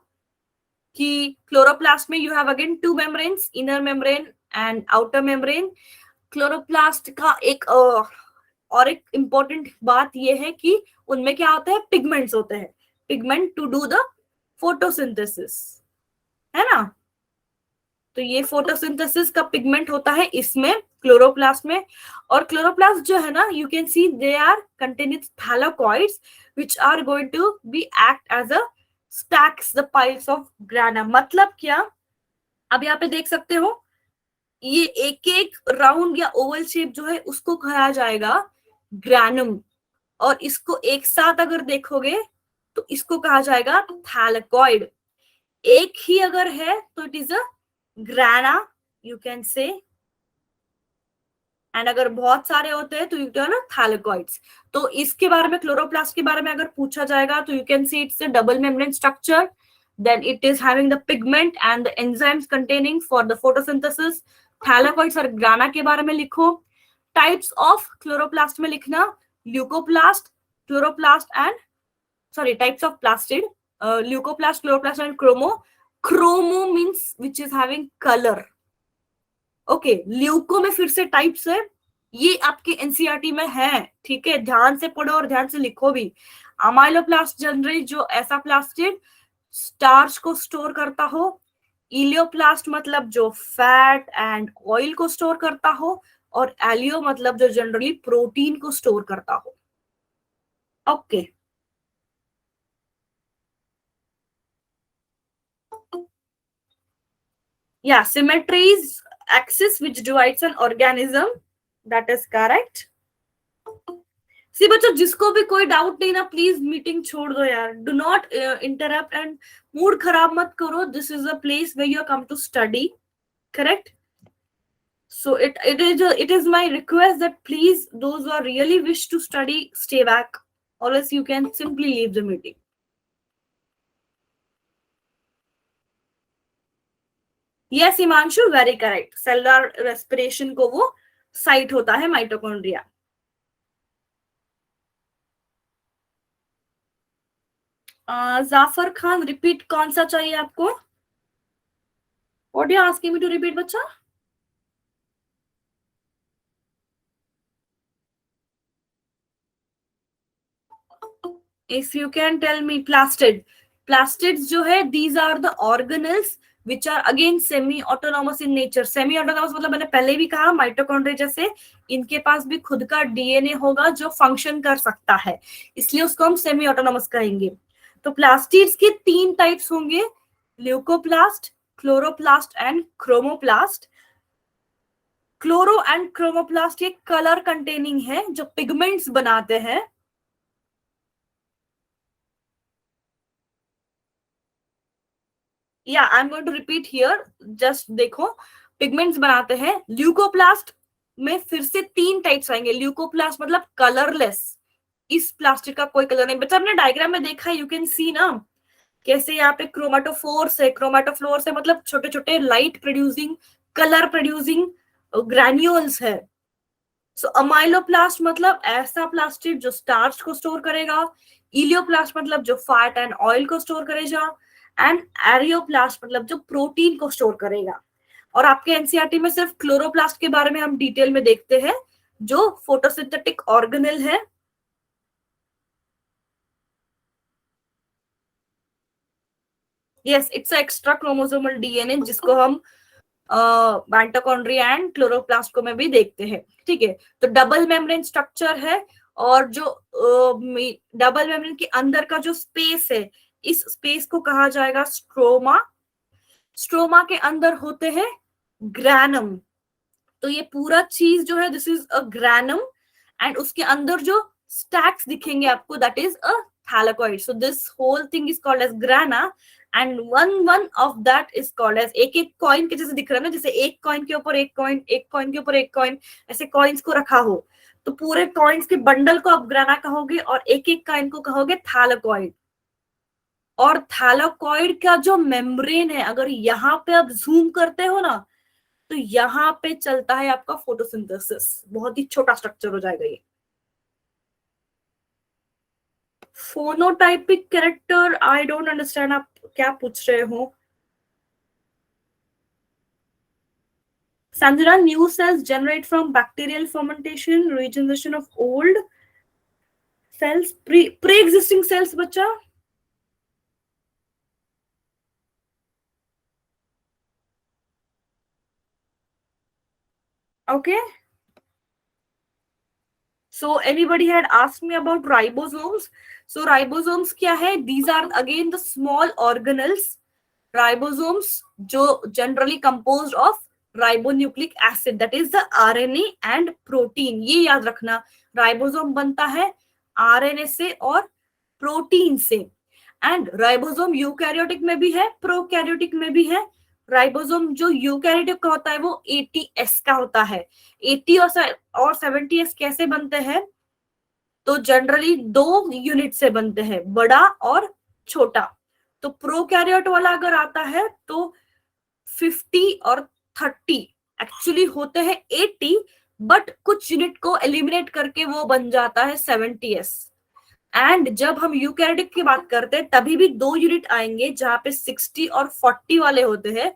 कि क्लोरोप्लास्ट में you have again to membranes, inner membrane and outer membrane. Chloroplast का एक और एक इंपॉर्टेंट बात यह है कि उनमें क्या होता है? पिगमेंट्स होते हैं, pigment to do the photosynthesis, है ना। तो ये फोटोसिंथेसिस का पिगमेंट होता है इसमें, क्लोरोप्लास्ट में। और क्लोरोप्लास्ट जो है ना, you can see they are containing thylakoids which are going to be act as a stacks the piles of grana. मतलब क्या? अब यहाँ पे देख सकते हो, ये एक एक राउंड या ओवल शेप जो है उसको कहा जाएगा ग्रैनम, और इसको एक साथ अगर देखोगे तो इसको कहा जाएगा थैलेकॉइड। एक ही अगर है तो it is a ग्राना, you can say, and अगर बहुत सारे होते हैं तो यू कैन थैलेकॉइड्स। तो इसके बारे में, क्लोरोप्लास्ट के बारे में अगर पूछा जाएगा तो you can see it's a double membrane structure, then it is having the pigment and the enzymes containing for the photosynthesis. थैलेकॉइड्स और ग्राना के बारे में लिखो। टाइप्स ऑफ क्लोरोप्लास्ट में लिखना leucoplast, chloroplast and sorry types of plastid, leucoplast, chloroplast and chromo. Chromo means which is having colour. Okay, leuco में फिर से टाइप्स है, ये आपके एनसीईआरटी में है, ठीक है, ध्यान से पढ़ो और ध्यान से लिखो भी। अमाइलोप्लास्ट जनरली जो ऐसा प्लास्टिड स्टार्च को स्टोर करता हो, इलियोप्लास्ट मतलब जो फैट एंड ऑयल को स्टोर करता हो, और एलियो मतलब जो जनरली प्रोटीन को स्टोर करता हो। ओके, या symmetry is axis which divides an organism, that is correct। सी बच्चों, जिसको भी कोई डाउट नहीं ना, प्लीज मीटिंग छोड़ दो यार, do not interrupt and mood खराब मत करो। This is a place where you come to study, correct. So it is my request that please those who are really wish to study stay back, or else you can simply leave the meeting. Yes Himanshu, very correct, cellular respiration को वो site होता है mitochondria. Jafar Khan, repeat कौन सा चाहिए आपको? What are you asking me to repeat बच्चा? If you can tell me, plastids जो है, these are the organelles which are again semi autonomous in nature। semi autonomous मतलब मैंने पहले भी कहा, माइटोकॉन्ड्रिया जैसे इनके पास भी खुद का डीएनए होगा जो फंक्शन कर सकता है, इसलिए उसको हम सेमी ऑटोनॉमस कहेंगे। तो प्लास्टिड्स के 3 टाइप्स होंगे, leucoplast, chloroplast and chromoplast. Chloro and chromoplast ये कलर कंटेनिंग है, जो पिगमेंट्स बनाते हैं। या I am going to repeat here, just देखो, पिगमेंट्स बनाते हैं। ल्यूकोप्लास्ट में फिर से 3 टाइप्स आएंगे। ल्यूकोप्लास्ट मतलब कलरलेस, इस प्लास्टिक का कोई कलर नहीं। बच्चा आपने डायग्राम में देखा है, यू कैन सी ना, कैसे यहाँ पे क्रोमेटोफोर्स है, क्रोमेटोफ्लोर्स है, मतलब छोटे छोटे light producing, colour producing granules है। सो अमाइलोप्लास्ट मतलब ऐसा प्लास्टिड जो स्टार्च को स्टोर करेगा, इलियोप्लास्ट मतलब जो फैट एंड ऑयल को स्टोर करेगा, एंड एरियोप्लास्ट मतलब जो प्रोटीन को स्टोर करेगा। और आपके एनसीईआरटी में सिर्फ क्लोरोप्लास्ट के बारे में हम डिटेल में देखते हैं, जो फोटोसिंथेटिक ऑर्गेनेल है। Yes, it's extra chromosomal DNA जिसको हम माइटोकॉन्ड्रिया एंड क्लोरोप्लास्ट को में भी देखते हैं। ठीक है, तो डबल मेम्ब्रेन स्ट्रक्चर है, और जो डबल मेम्ब्रेन के अंदर का जो स्पेस है, इस स्पेस को कहा जाएगा स्ट्रोमा। स्ट्रोमा के अंदर होते हैं ग्रैनम। तो ये पूरा चीज जो है this is a granum, and उसके अंदर जो स्टैक्स दिखेंगे आपको that is a thylakoid. So this whole thing is called as grana, and one one of that is called as, एक एक कॉइन के जैसे दिख रहा है ना, जैसे एक कॉइन के ऊपर एक कॉइन, एक कॉइन के ऊपर एक कॉइन, ऐसे कॉइन्स को रखा हो, तो पूरे कॉइन्स के बंडल को आप ग्राना कहोगे, और एक एक कॉइन को कहोगे थैलेकॉइड। और थैलेकॉइड का जो मेम्ब्रेन है, अगर यहाँ पे आप जूम करते हो ना, तो यहाँ पे चलता है आपका फोटोसिंथेसिस। बहुत ही छोटा स्ट्रक्चर हो जाएगा ये। Phenotypic character, I don't understand आप क्या पूछ रहे हो। Sanjana, new cells generate from bacterial fermentation, regeneration of old cells, pre existing cells बच्चा। Okay, so anybody had asked me about ribosomes. So ribosomes क्या है? These are again the small organelles. Ribosomes जो generally composed of ribonucleic acid, that is the RNA and protein. ये याद रखना, ribosome बनता है RNA से और प्रोटीन से। एंड राइबोसोम यूकैरियोटिक में भी है, प्रोकैरियोटिक में भी है। राइबोसोम जो यूकैरियोटिक का होता है वो 80S का होता है। 80 और 70S कैसे बनते हैं? तो जनरली दो यूनिट से बनते हैं, बड़ा और छोटा। तो प्रोकैरियोट वाला अगर आता है तो 50 और 30 एक्चुअली होते हैं 80, बट कुछ यूनिट को एलिमिनेट करके वो बन जाता है 70S। एंड जब हम यूकैरियोटिक की बात करते हैं तभी भी दो यूनिट आएंगे जहां पे 60 और 40 वाले होते हैं।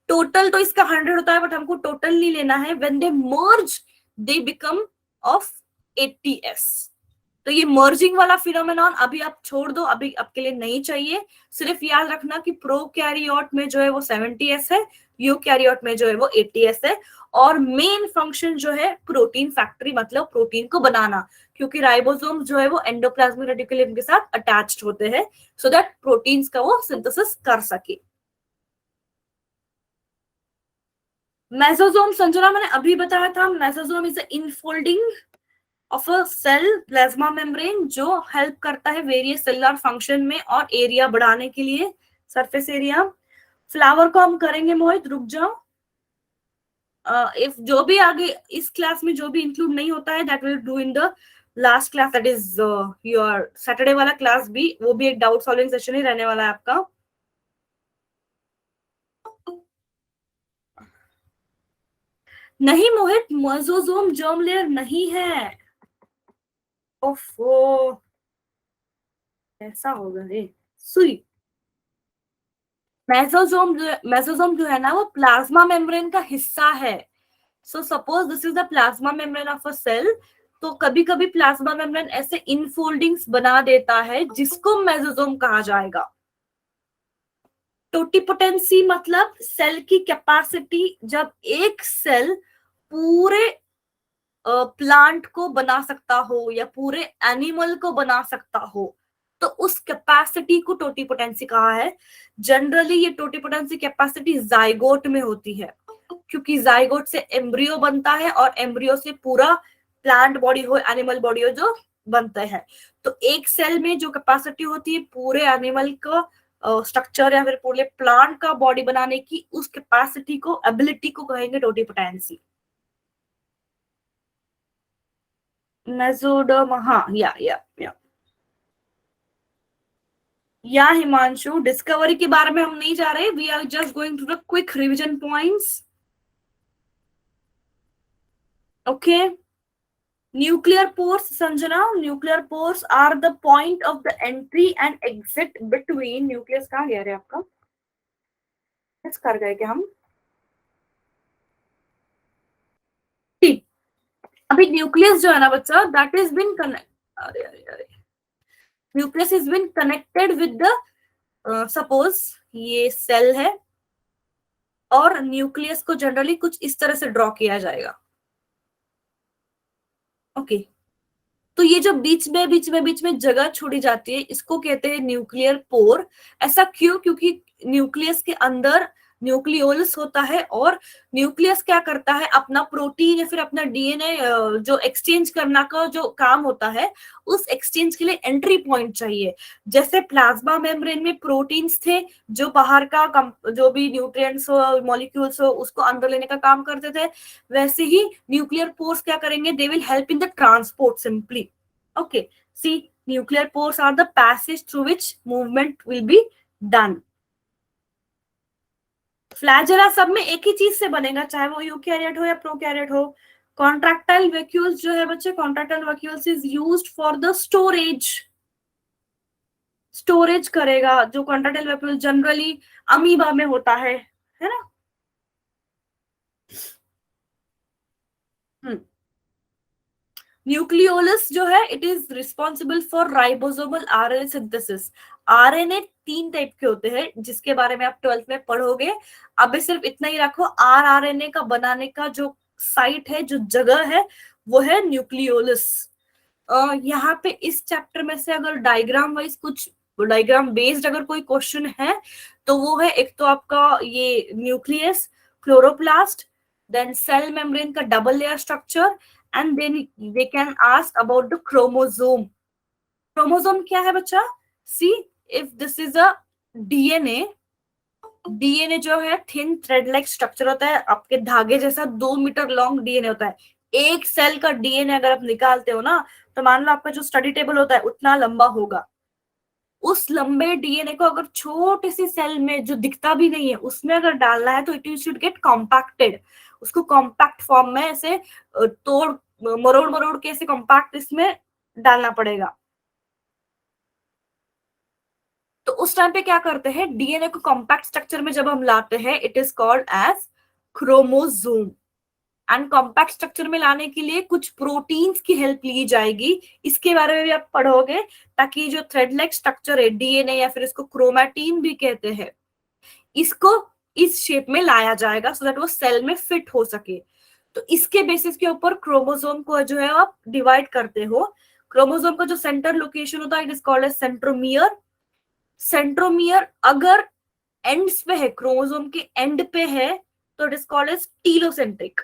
टोटल तो इसका 100 होता है, बट हमको टोटल नहीं लेना है। When they merge they become of 80S। तो ये मर्जिंग वाला फिनोमेनॉन अभी आप छोड़ दो, अभी आपके लिए नहीं चाहिए। सिर्फ याद रखना कि प्रोकैरियोट में जो है वो 70S है, यूकैरियोट में जो है वो 80S है। और मेन फंक्शन जो है प्रोटीन फैक्ट्री, मतलब प्रोटीन को बनाना, क्योंकि राइबोसोम जो है वो एंडोप्लाज्मिक रेटिकुलम के साथ अटैच्ड होते हैं, सो दैट प्रोटीन्स का वो सिंथेसिस कर सके। मेसोसोम, संजना मैंने अभी बताया था, mesosome is infolding of a cell plasma membrane, जो हेल्प करता है वेरियस सेलुलर फंक्शन में और एरिया बढ़ाने के लिए, सरफेस एरिया। फ्लावर को हम करेंगे मोहित, रुक जाओ। इफ जो भी आगे इस क्लास में जो भी इंक्लूड नहीं होता है that will do in the last class, that is your Saturday वाला क्लास भी, वो भी एक डाउट सॉल्विंग सेशन ही रहने वाला है आपका। नहीं मोहित, मोजोजोम जर्म लेयर नहीं है। ओफो, ऐसा होगा रे। सुई, मेसोसोम जो है ना वो प्लाज्मा मेम्ब्रेन का हिस्सा है। So suppose this is the plasma membrane of a cell, तो कभी कभी प्लाज्मा मेम्ब्रेन ऐसे इनफोल्डिंग्स बना देता है जिसको मेसोसोम कहा जाएगा। टोटिपोटेंसी मतलब सेल की कैपेसिटी, जब एक सेल पूरे प्लांट को बना सकता हो या पूरे एनिमल को बना सकता हो, तो उस कैपेसिटी को टोटिपोटेंसी कहा है। जनरली ये टोटिपोटेंसी कैपेसिटी जाइगोट में होती है, क्योंकि जाइगोट से एम्ब्रियो बनता है और एम्ब्रियो से पूरा प्लांट बॉडी हो, एनिमल बॉडी हो जो बनता है। तो एक सेल में जो कैपेसिटी होती है पूरे एनिमल का स्ट्रक्चर या फिर पूरे प्लांट का बॉडी बनाने की, उस कैपेसिटी को, एबिलिटी को कहेंगे टोटिपोटेंसी। मेसोडर्म, हाँ, या हिमांशु, डिस्कवरी के बारे में हम नहीं जा रहे, we are just going to the quick revision points. Okay, nuclear pores Sanjana, nuclear pores are the point of the entry and exit between, nucleus कहाँ गया रे आपका, मिस कर गए क्या हम, ठीक। अभी न्यूक्लियस जो है ना बच्चा, दैट इज बिन कनेक्ट, अरे अरे अरे, nucleus is been connected with the, suppose ये सेल है और न्यूक्लियस को जनरली कुछ इस तरह से ड्रॉ किया जाएगा, ओके। तो ये जो बीच में जगह छोड़ी जाती है, इसको कहते हैं न्यूक्लियर पोर। ऐसा क्यों? क्योंकि न्यूक्लियस के अंदर न्यूक्लियोलस होता है, और न्यूक्लियस क्या करता है, अपना प्रोटीन या फिर अपना डीएनए जो एक्सचेंज करना का जो काम होता है, उस एक्सचेंज के लिए एंट्री पॉइंट चाहिए। जैसे प्लाज्मा मेम्ब्रेन में प्रोटीन्स थे जो बाहर का जो भी न्यूट्रिएंट्स हो, मॉलिक्यूल्स हो, उसको अंदर लेने का काम करते थे, वैसे ही न्यूक्लियर पोर्स क्या करेंगे, they will help in the transport simply, okay. See, nuclear pores are the passage through which movement will be done. Flagella सब में एक ही चीज से बनेगा, चाहे वो यूकैरियोट हो या प्रोकैरियोट हो। कॉन्ट्रैक्टाइल वैक्यूल्स जो है बच्चे, contractile vacuoles is used for the storage, storage करेगा। जो कॉन्ट्रैक्टाइल वैक्यूल जनरली अमीबा में होता है ना। न्यूक्लियोलस जो है, it is responsible for ribosomal RNA synthesis. RNA 3 type के होते हैं, जिसके बारे में आप 12th में पढ़ोगे। अभी सिर्फ इतना ही रखो, आरआरएनए का बनाने का जो साइट है, जो जगह है, वो है न्यूक्लियोलस। यहाँ पे इस चैप्टर में से अगर डायग्राम वाइज कुछ, डायग्राम बेस्ड अगर कोई क्वेश्चन है, तो वो है एक तो आपका ये nucleus, chloroplast, then cell membrane का double layer structure, and then they can ask about the chromosome. Chromosome क्या है बच्चा? See, if this is a DNA, DNA जो है थिन थ्रेड लाइक स्ट्रक्चर होता है, आपके धागे जैसा 2 मीटर लॉन्ग डीएनए होता है। एक सेल का डीएनए अगर आप निकालते हो ना, तो मान लो आपका जो स्टडी टेबल होता है उतना लंबा होगा। उस लंबे डीएनए को अगर छोटे सी सेल में जो दिखता भी नहीं है उसमें अगर डालना है, तो इट शुड गेट कॉम्पैक्टेड। उसको कॉम्पैक्ट फॉर्म में ऐसे तोड़ मरोड़ मरोड़ के ऐसे कॉम्पैक्ट इसमें डालना पड़ेगा। तो उस टाइम पे क्या करते हैं, डीएनए को कॉम्पैक्ट स्ट्रक्चर में जब हम लाते हैं, it is called as chromosome. And compact structure में लाने के लिए कुछ प्रोटीन्स की हेल्प ली जाएगी, इसके बारे में भी आप पढ़ोगे। ताकि जो थ्रेड लाइक स्ट्रक्चर है डीएनए, या फिर इसको क्रोमैटिन भी कहते हैं, इसको इस शेप में लाया जाएगा, सो दैट वो सेल में फिट हो सके। तो इसके बेसिस के ऊपर क्रोमोसोम को जो है आप डिवाइड करते हो। क्रोमोसोम का जो सेंटर लोकेशन होता है, it is called as centromere. Centromere अगर एंड्स पे है, क्रोमोसोम के एंड पे है, तो it is called as telocentric.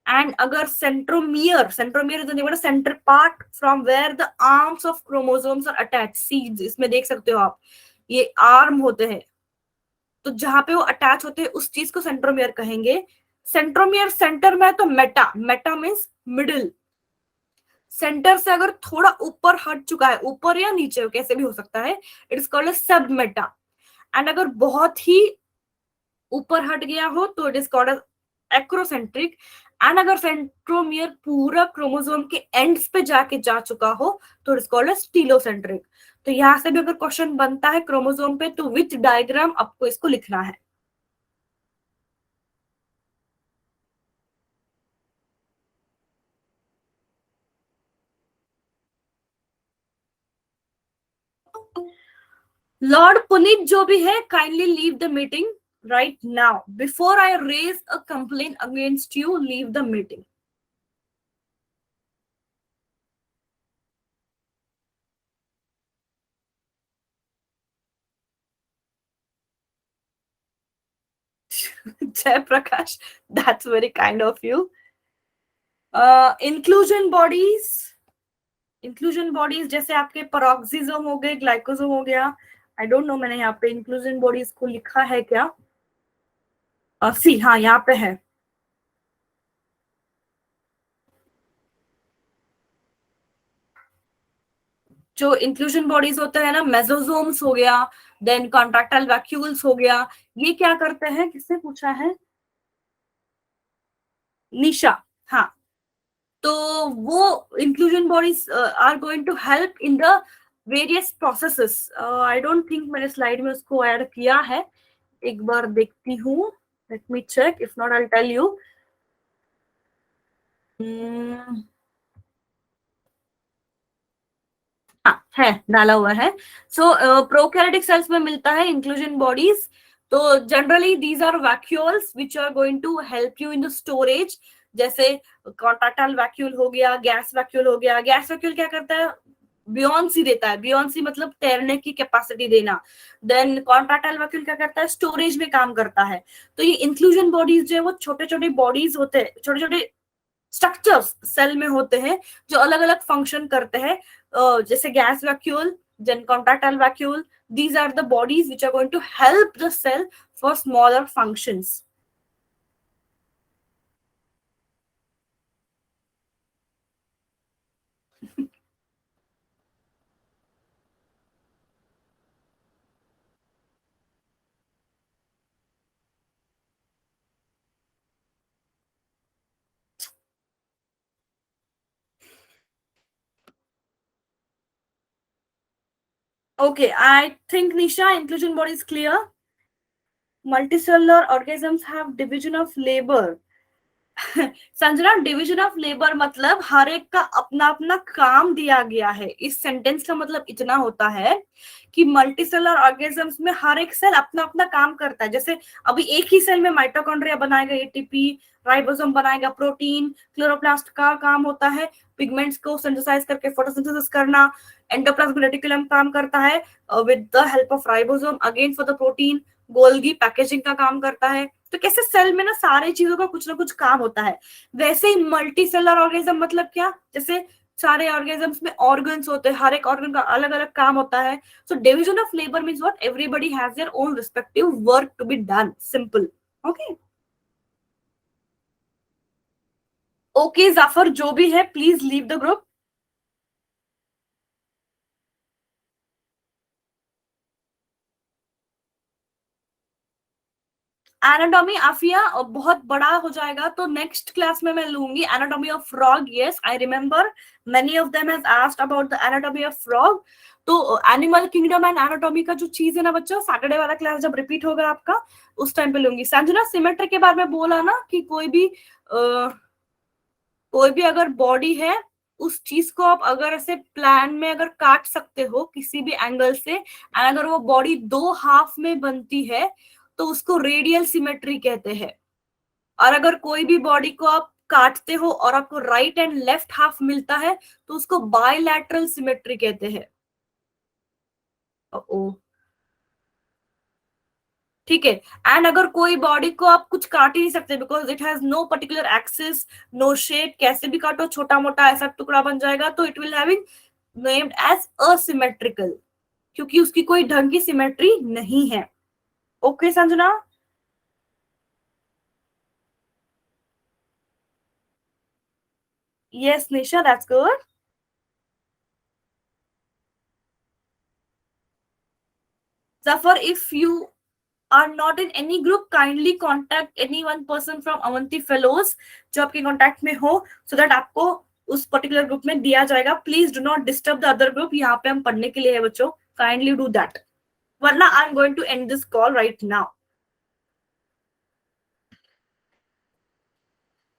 And अगर centromere, centromere is the centre part from where the arms of chromosomes are attach. See, इसमें देख सकते हो आप, ये आर्म होते हैं, तो जहां पे वो अटैच होते हैं उस चीज को सेंट्रोमियर कहेंगे। सेंट्रोमियर सेंटर में है तो Meta, Meta means middle. Centre से अगर थोड़ा ऊपर हट चुका है, ऊपर या नीचे कैसे भी हो सकता है, इट इज कॉल्ड सब मेटा। एंड अगर बहुत ही ऊपर हट गया हो तो it is called acrocentric. And अगर सेंट्रोमियर पूरा क्रोमोसोम के एंड्स पे जाके जा चुका हो, तो इट इज कॉल्ड टीलोसेंट्रिक। तो यहां से भी अगर क्वेश्चन बनता है क्रोमोसोम पे, तो विच डायग्राम आपको इसको लिखना है। लॉर्ड पुनीत जो भी है, kindly leave the meeting right now before I raise a complain against you, leave the meeting. Jai Prakash, that's very kind of you. Inclusion bodies, inclusion bodies जैसे आपके पेरोक्सिसोम हो गए, ग्लाइकोसोम हो गया। आई डोंट नो मैंने यहाँ पे इंक्लूजन बॉडीज को लिखा है क्या। सी, हाँ यहाँ पे है। जो इंक्लूजन बॉडीज होते हैं ना, मेसोसोम्स हो गया, देन कॉन्ट्रैक्टाइल वैक्यूल्स हो गया, ये क्या करते हैं, किससे पूछा है, निशा। हाँ, तो वो inclusion bodies are going to help in the various processes. I don't think मैंने स्लाइड में उसको ऐड किया है, एक बार देखती हूँ. Let me check, if not I will tell you. हाँ है, डाला हुआ है. सो प्रोकैरियोटिक सेल्स में मिलता है इंक्लूजन बॉडीज. तो generally these are vacuoles which are going to help you in the storage. जैसे कॉन्ट्रैक्टाइल वैक्यूल हो गया, गैस वैक्यूल हो गया. गैस वैक्यूल क्या करता है? बियॉन्सी देता है. बियॉन्सी मतलब तैरने की कैपेसिटी देना. देन कॉन्ट्रैक्टाइल वैक्यूल क्या करता है? स्टोरेज में काम करता है. तो ये इंक्लूजन बॉडीज जो है वो छोटे छोटे बॉडीज होते हैं, छोटे छोटे स्ट्रक्चर्स सेल में होते हैं जो अलग अलग फंक्शन करते हैं. जैसे gas vacuole, then contractile vacuole. These are the bodies which are going to help the cell for smaller functions. Okay, I think Nisha, inclusion body is clear. Multicellular organisms have division of labor. Sanjana, division of labour मतलब हर एक का अपना अपना काम दिया गया है. इस सेंटेंस का मतलब इतना होता है कि मल्टीसेलर ऑर्गेनिजम्स में हर एक सेल अपना अपना काम करता है. जैसे अभी एक ही सेल में माइटोकॉन्ड्रिया बनाएगा एटीपी, राइबोसोम बनाएगा प्रोटीन, क्लोरोप्लास्ट का काम होता है पिगमेंट्स को सिंथेसाइज करके फोटोसिंथेसिस करना. एंडोप्लाज्मिक रेटिकुलम काम करता है with the help of ribosome again for the protein. Golgi packaging का काम करता है. तो कैसे सेल में ना सारी चीजों का कुछ ना कुछ काम होता है, वैसे ही मल्टी सेलर ऑर्गेनिज्म मतलब क्या? जैसे सारे ऑर्गेनिजम्स में ऑर्गन्स होते हैं, हर एक ऑर्गन का अलग अलग काम होता है. So division of labour means what? Everybody has their own respective work to be done. Simple. Okay. Okay Jafar, जो भी है please leave the group. Anatomy Aafiya बहुत बड़ा हो जाएगा, तो नेक्स्ट क्लास में मैं लूंगी anatomy of frog. Yes I remember many of them has asked about the anatomy of frog. तो एनिमल किंगडम एंड एनाटॉमी का जो चीज है ना बच्चों, सैटरडे वाला क्लास जब रिपीट होगा आपका उस टाइम पे लूंगी. संजना, सिमेट्री के बारे में बोला ना कि कोई भी अगर बॉडी है उस चीज को आप अगर ऐसे प्लान में अगर काट सकते हो किसी भी एंगल से, एंड अगर वो बॉडी दो हाफ में बनती है तो उसको रेडियल सिमेट्री कहते हैं. और अगर कोई भी बॉडी को आप काटते हो और आपको राइट एंड लेफ्ट हाफ मिलता है तो उसको बायलैटरल सिमेट्री कहते हैं. ओ, ठीक है. एंड अगर कोई बॉडी को आप कुछ काट ही नहीं सकते because it has no particular axis, no shape, कैसे भी काटो छोटा मोटा ऐसा टुकड़ा बन जाएगा, तो it will having named as asymmetrical, क्योंकि उसकी कोई ढंग की सिमेट्री नहीं है. Okay Sanjana. Yes Nisha, that's good. Zafar, if you are not in any group, kindly contact any one person from Avanti Fellows जो आपके कांटेक्ट में हो, so that आपको उस पर्टिकुलर ग्रुप में दिया जाएगा. Please do not disturb the other group. यहाँ पे हम पढ़ने के लिए है बच्चों. काइंडली डू दैट, वरना I am going to end this call right now.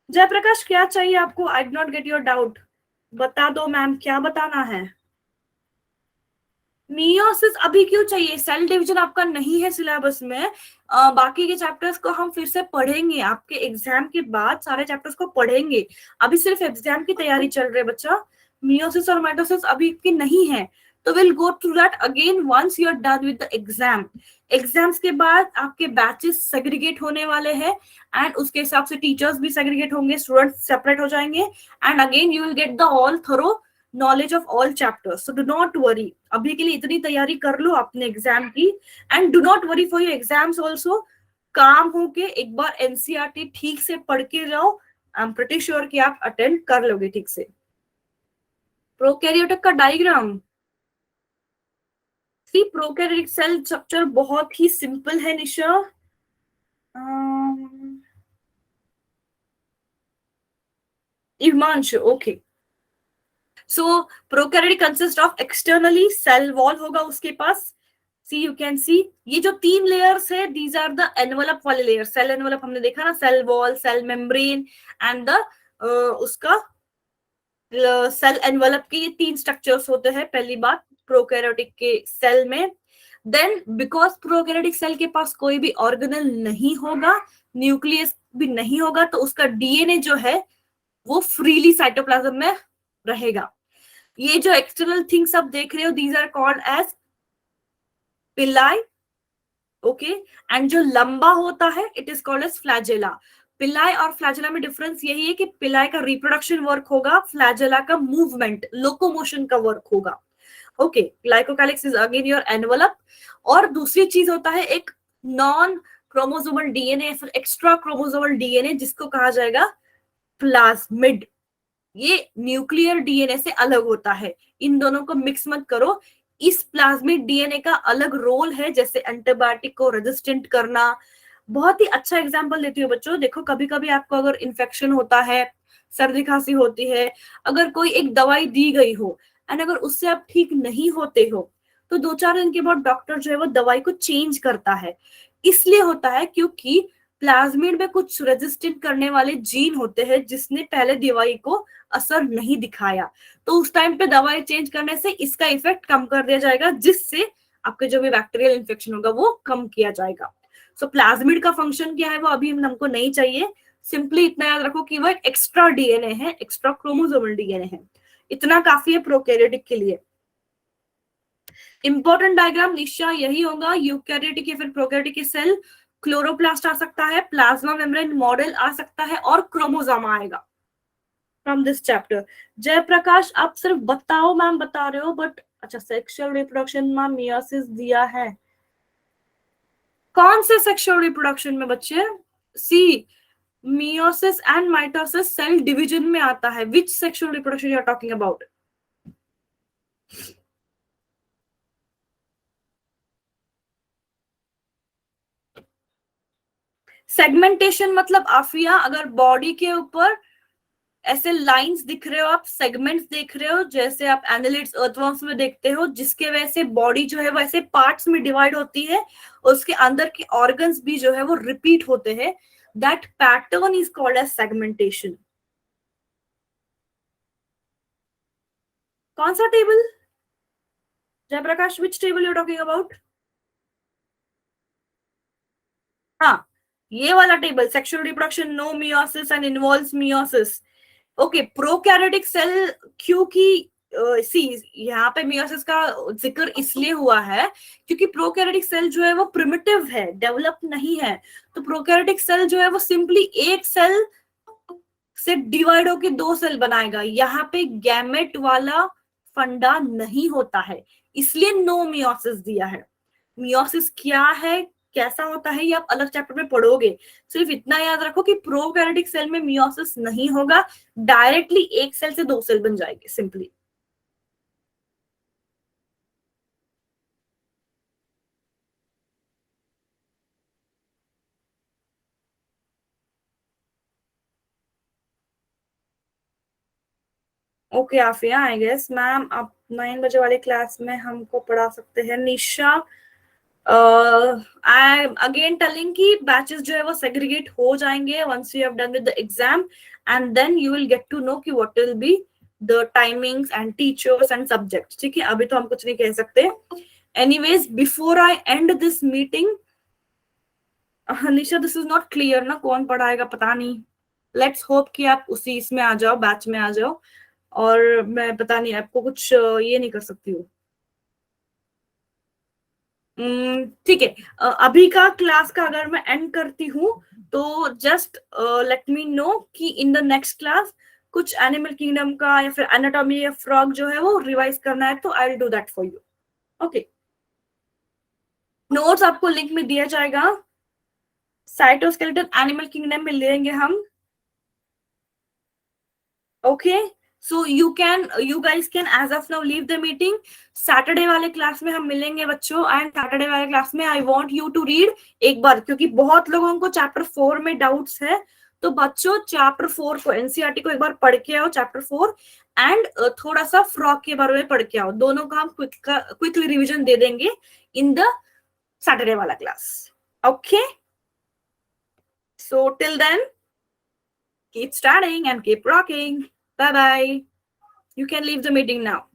Jayprakash, क्या चाहिए आपको? I did not get your doubt. बता दो मैम, क्या बताना है? मियोसिस अभी क्यों चाहिए? सेल डिवीजन आपका नहीं है सिलेबस में. बाकी के चैप्टर्स को हम फिर से पढ़ेंगे, आपके एग्जाम के बाद सारे चैप्टर्स को पढ़ेंगे. अभी सिर्फ एग्जाम की तैयारी चल रही है बच्चा. मियोसिस और माइटोसिस अभी की नहीं है, तो will go through that again once you are done with the exam. Exams के बाद आपके बैचेस सेग्रीगेट होने वाले हैं एंड उसके हिसाब से टीचर्स भी सेग्रीगेट होंगे, स्टूडेंट्स सेपरेट हो जाएंगे, and again you will get the all thorough knowledge of all chapters. So do not worry, अभी के लिए इतनी तैयारी कर लो अपने एग्जाम की. And do not worry for your exams also. काम हो के एक बार एनसीईआरटी ठीक से पढ़ के जाओ. आई एम प्रीटी श्योर कि आप अटेंड कर लोगे ठीक से. प्रोकैरियोटिक का diagram. See, prokaryotic cell structure बहुत ही सिंपल है Nisha. Imanshu, okay. So prokaryotic consist of externally cell wall होगा उसके पास, सी यू कैन सी ये जो 3 लेयर्स है दीज आर द एनवलप वाले लेयर, सेल एनवलप हमने देखा ना, cell wall, cell membrane and the उसका सेल एनवलप के ये 3 स्ट्रक्चर्स होते हैं पहली बात प्रोकैरियोटिक के सेल में। देन बिकॉज प्रोकैरियोटिक सेल के पास कोई भी ऑर्गेनल नहीं होगा, न्यूक्लियस भी नहीं होगा, तो उसका डीएनए जो है वो फ्रीली साइटोप्लाज्म में रहेगा। ये जो एक्सटर्नल थिंग्स आप देख रहे हो these are called as pili, okay, and जो लंबा होता है it is called as flagella. Pili और फ्लैजेला में डिफरेंस यही है कि पिलाई का रिप्रोडक्शन वर्क होगा, फ्लैजेला का मूवमेंट लोकोमोशन का वर्क होगा। Okay, glycocalyx is again your envelope. और दूसरी चीज होता है एक नॉन क्रोमोसोमल डीएनए, फिर एक्स्ट्रा क्रोमोसोमल डीएनए जिसको कहा जाएगा प्लाज्मिड। ये न्यूक्लियर डीएनए से अलग होता है, इन दोनों को मिक्स मत करो। इस प्लाज्मिड डीएनए का अलग रोल है, जैसे एंटीबायोटिक को रेजिस्टेंट करना। बहुत ही अच्छा एग्जांपल देती हूँ बच्चों, देखो कभी कभी आपको अगर इन्फेक्शन होता है, सर्दी खांसी होती है, अगर कोई एक दवाई दी गई हो एंड अगर उससे आप ठीक नहीं होते हो तो 2-4 दिन के बाद डॉक्टर जो है वो दवाई को चेंज करता है। इसलिए होता है क्योंकि प्लाज्मिड में कुछ रेजिस्टेंट करने वाले जीन होते हैं जिसने पहले दवाई को असर नहीं दिखाया, तो उस टाइम पे दवाई चेंज करने से इसका इफेक्ट कम कर दिया जाएगा, जिससे आपके जो भी बैक्टीरियल इन्फेक्शन होगा वो कम किया जाएगा। सो प्लाज्मिड का फंक्शन क्या है वो अभी हमको नहीं चाहिए, सिंपली इतना याद रखो कि वो एक एक्स्ट्रा डीएनए है, एक्स्ट्रा क्रोमोसोमल डीएनए है, इतना काफी है प्रोकैरियोटिक के लिए। इंपॉर्टेंट डायग्राम निशा यही होगा, यूकैरियोटिक या फिर प्रोकैरियोटिक के सेल, क्लोरोप्लास्ट आ सकता है, प्लाज्मा मेम्ब्रेन मॉडल आ सकता है और क्रोमोसोम आएगा फ्रॉम दिस चैप्टर। जयप्रकाश आप सिर्फ बताओ मैम बता रहे हो, बट अच्छा सेक्सुअल रिप्रोडक्शन में मियोसिस दिया है, कौन से सेक्सुअल रिप्रोडक्शन में बच्चे? See meiosis and mitosis cell division में आता है, which sexual reproduction you are talking about? Segmentation मतलब आफिया अगर बॉडी के ऊपर ऐसे लाइंस दिख रहे हो, आप सेगमेंट्स देख रहे हो, जैसे आप एनालिड्स अर्थवर्म्स में देखते हो, जिसके वजह से बॉडी जो है वो ऐसे पार्ट्स में डिवाइड होती है, उसके अंदर के ऑर्गन्स भी जो है वो रिपीट होते हैं, that pattern is called as segmentation. कौन सा table Jayaprakash, which table you talking about? हाँ, ये वाला table, sexual reproduction no meiosis and involves meiosis. Okay, prokaryotic cell क्योंकि सी यहाँ पे मियोसिस का जिक्र इसलिए हुआ है क्योंकि प्रोकैरियोटिक सेल जो है वो प्रिमिटिव है, डेवलप नहीं है, तो प्रोकैरियोटिक सेल जो है वो सिंपली एक सेल से डिवाइड होके 2 सेल बनाएगा, यहाँ पे गैमेट वाला फंडा नहीं होता है, इसलिए नो मियोसिस दिया है। मियोसिस क्या है, कैसा होता है, ये आप अलग चैप्टर में पढ़ोगे, सिर्फ इतना याद रखो कि प्रोकैरियोटिक सेल में मियोसिस नहीं होगा, डायरेक्टली एक सेल से 2 सेल बन जाएंगे simply. Okay Afiya, I guess ma'am आप 9 बजे वाली क्लास में हमको पढ़ा सकते हैं। Nisha I am again telling कि बैचेस जो है वो सेग्रीगेट हो जाएंगे once you have done with the exam, and then you will get to know कि what will be the timings and teachers and subjects. ठीक है, अभी तो हम कुछ नहीं कह सकते। Anyways before I end this meeting, Nisha this is not clear ना, कौन पढ़ाएगा पता नहीं, लेट्स होप कि आप उसी इसमें आ जाओ, बैच में आ जाओ, और मैं पता नहीं आपको कुछ ये नहीं कर सकती हूँ। ठीक है, अभी का क्लास का अगर मैं एंड करती हूँ तो जस्ट लेट मी नो कि इन द नेक्स्ट क्लास कुछ एनिमल किंगडम का या फिर एनाटॉमी या फ्रॉग जो है वो रिवाइज करना है, तो I will do that for you. Okay, notes आपको लिंक में दिया जाएगा, साइटोस्केलेटन एनिमल किंगडम में लेंगे हम। Okay, so you guys can as of now leave the meeting. Saturday वाले क्लास में हम मिलेंगे बच्चों, एंड सैटरडे वाले क्लास में I want you to read एक बार, क्योंकि बहुत लोगों को चैप्टर 4 में डाउट्स है, तो बच्चों चैप्टर 4 को, एनसीईआरटी को एक बार पढ़ के आओ, चैप्टर 4, एंड थोड़ा सा फ्रॉक के बारे में पढ़ के आओ। दोनों का हम क्विकली रिवीजन दे देंगे इन द सैटरडे वाला class. Okay, so till then keep studying and keep rocking. Bye bye. You can leave the meeting now.